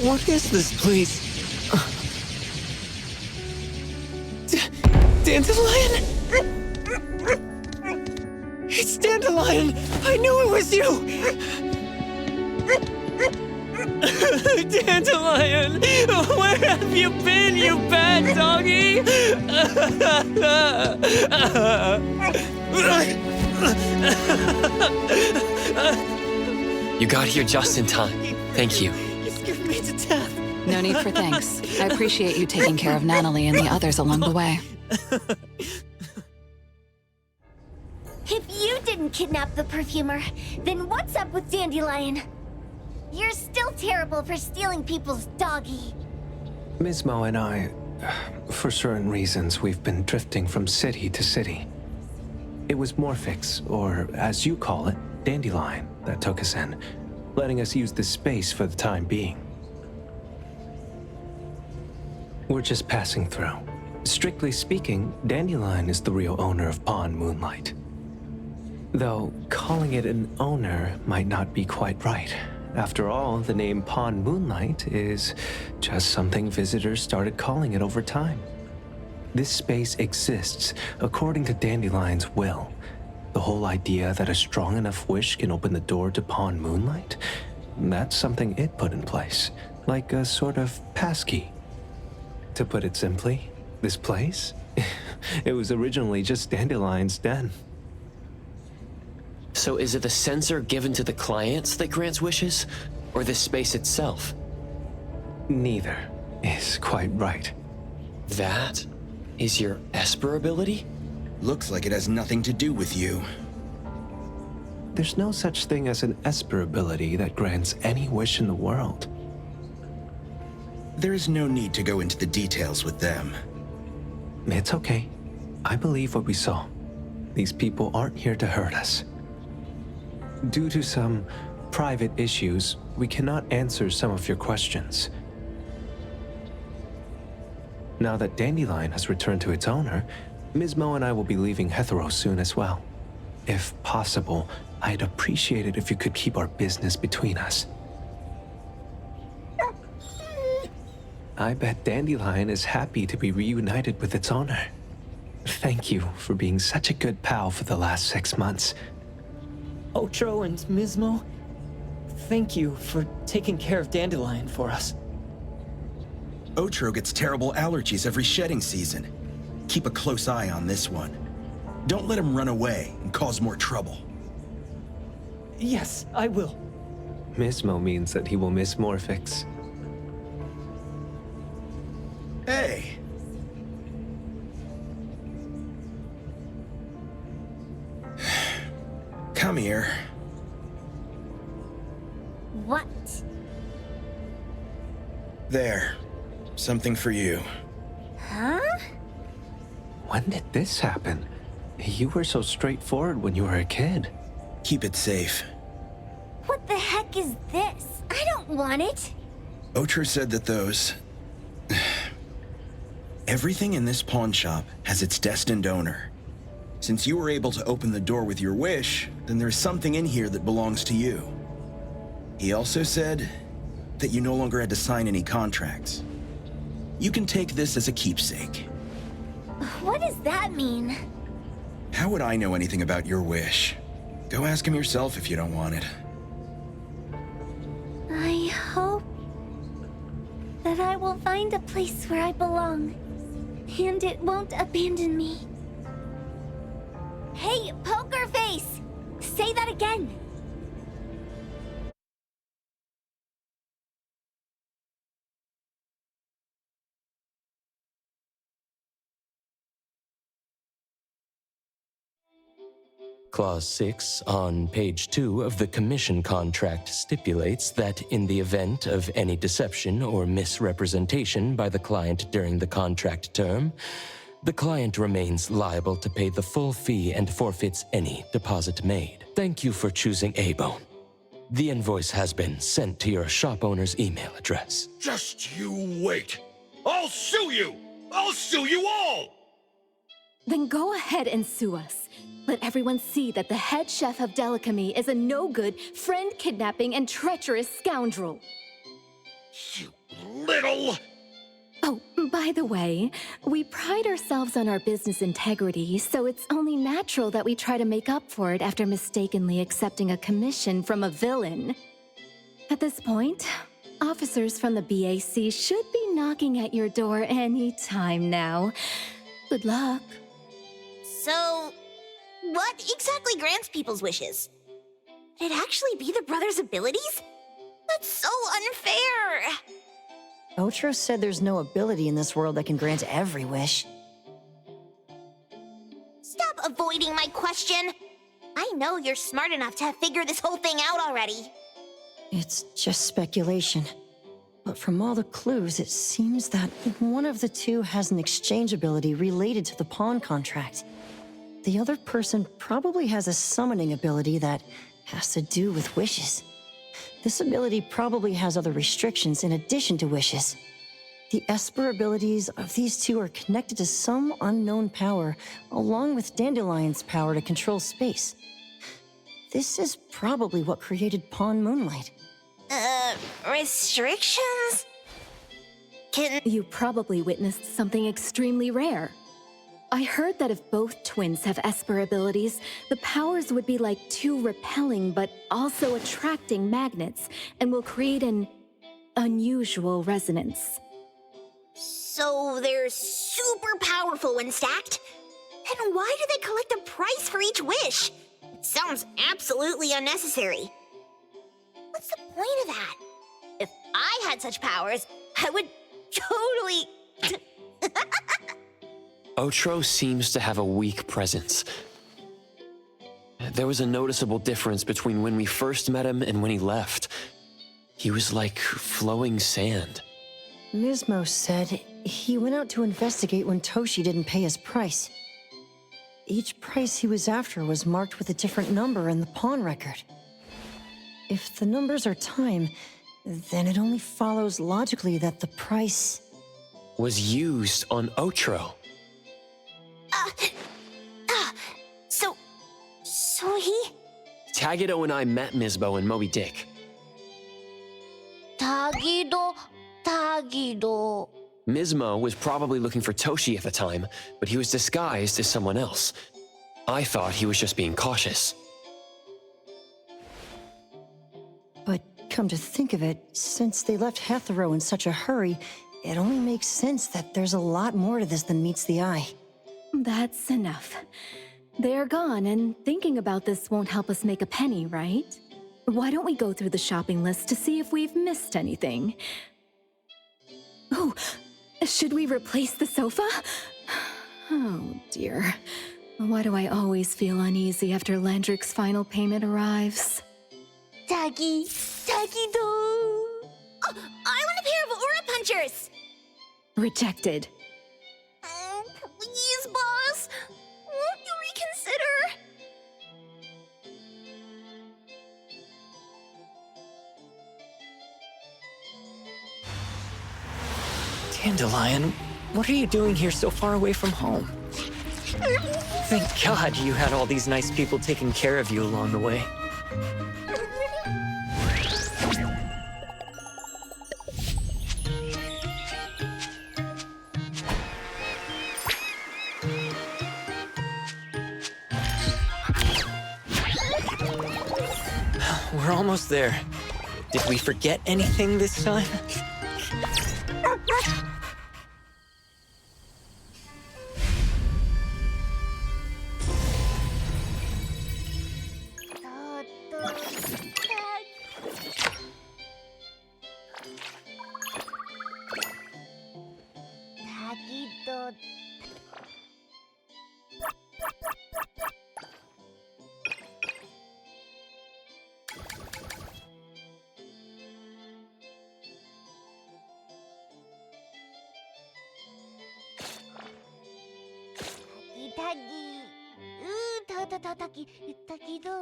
What is this place? Dandelion? It's Dandelion! I knew it was you! Dandelion! Where have you been, you bad doggy? You got here just in time. Thank you. Scared me to death. No need for thanks. I appreciate you taking care of Natalie and the others along the way. If you didn't didn't kidnap the perfumer, then what's up with Dandelion? You're still terrible for stealing people's doggy. Ms. Mo and I, for certain reasons, we've been drifting from city to city. It was Morphix, or as you call it, Dandelion, that took us in, letting us use this space for the time being. We're just passing through. Strictly speaking, Dandelion is the real owner of Pawn Moonlight. Though, calling it an owner might not be quite right. After all, the name Pawn Moonlight is just something visitors started calling it over time. This space exists according to Dandelion's will. The whole idea that a strong enough wish can open the door to Pawn Moonlight? That's something it put in place, like a sort of passkey. To put it simply, this place? It was originally just Dandelion's den. So is it the sensor given to the clients that grants wishes, or the space itself? Neither is quite right. That is your Esper ability? Looks like it has nothing to do with you. There's no such thing as an Esper ability that grants any wish in the world. There is no need to go into the details with them. It's okay. I believe what we saw. These people aren't here to hurt us. Due to some private issues, we cannot answer some of your questions. Now that Dandelion has returned to its owner, Ms. Mo and I will be leaving Hetero soon as well. If possible, I'd appreciate it if you could keep our business between us. I bet Dandelion is happy to be reunited with its owner. Thank you for being such a good pal for the last 6 months. Otro and Ms. Mo, thank you for taking care of Dandelion for us. Otro gets terrible allergies every shedding season. Keep a close eye on this one. Don't let him run away and cause more trouble. Yes, I will. Ms. Mo means that he will miss Morphix. Hey! Come here. What? There. Something for you. Huh? When did this happen? You were so straightforward when you were a kid. Keep it safe. What the heck is this? I don't want it. Otro said that those... Everything in this pawn shop has its destined owner. Since you were able to open the door with your wish, then there's something in here that belongs to you. He also said that you no longer had to sign any contracts. You can take this as a keepsake. What does that mean? How would I know anything about your wish? Go ask him yourself if you don't want it. I hope that I will find a place where I belong, and it won't abandon me. Hey, Poker Face! Say that again! Clause 6 on page 2 of the commission contract stipulates that in the event of any deception or misrepresentation by the client during the contract term, the client remains liable to pay the full fee and forfeits any deposit made. Thank you for choosing A-Bone. The invoice has been sent to your shop owner's email address. Just you wait. I'll sue you! I'll sue you all! Then go ahead and sue us. Let everyone see that the head chef of Delicamy is a no-good, friend-kidnapping, and treacherous scoundrel. You little... Oh, by the way, we pride ourselves on our business integrity, so it's only natural that we try to make up for it after mistakenly accepting a commission from a villain. At this point, officers from the BAC should be knocking at your door any time now. Good luck. So, what exactly grants people's wishes? Could it actually be the brothers' abilities? That's so unfair! Otro said there's no ability in this world that can grant every wish. Stop avoiding my question! I know you're smart enough to have figured this whole thing out already. It's just speculation. But from all the clues, it seems that one of the two has an exchange ability related to the pawn contract. The other person probably has a summoning ability that has to do with wishes. This ability probably has other restrictions in addition to wishes. The Esper abilities of these two are connected to some unknown power, along with Dandelion's power to control space. This is probably what created Pawn Moonlight. Restrictions? You probably witnessed something extremely rare. I heard that if both twins have Esper abilities, the powers would be like two repelling but also attracting magnets and will create an unusual resonance. So they're super powerful when stacked? Then why do they collect a price for each wish? It sounds absolutely unnecessary. What's the point of that? If I had such powers, I would totally... Otro seems to have a weak presence. There was a noticeable difference between when we first met him and when he left. He was like flowing sand. Mismo said he went out to investigate when Toshi didn't pay his price. Each price he was after was marked with a different number in the pawn record. If the numbers are time, then it only follows logically that the price... was used on Otro. So he... Tagido and I met Misbo and Moby Dick. Tagido... Mismo was probably looking for Toshi at the time, but he was disguised as someone else. I thought he was just being cautious. But come to think of it, since they left Hetero in such a hurry, it only makes sense that there's a lot more to this than meets the eye. That's enough. They're gone, and thinking about this won't help us make a penny, right? Why don't we go through the shopping list to see if we've missed anything? Oh, should we replace the sofa? Oh dear. Why do I always feel uneasy after Landrick's final payment arrives? Tagido... Oh, I want a pair of Aura Punchers! Rejected. Oh, please, boss. Won't you reconsider? Dandelion, what are you doing here so far away from home? Thank God you had all these nice people taking care of you along the way. We're almost there. Did we forget anything this time? Tagi. Tagido.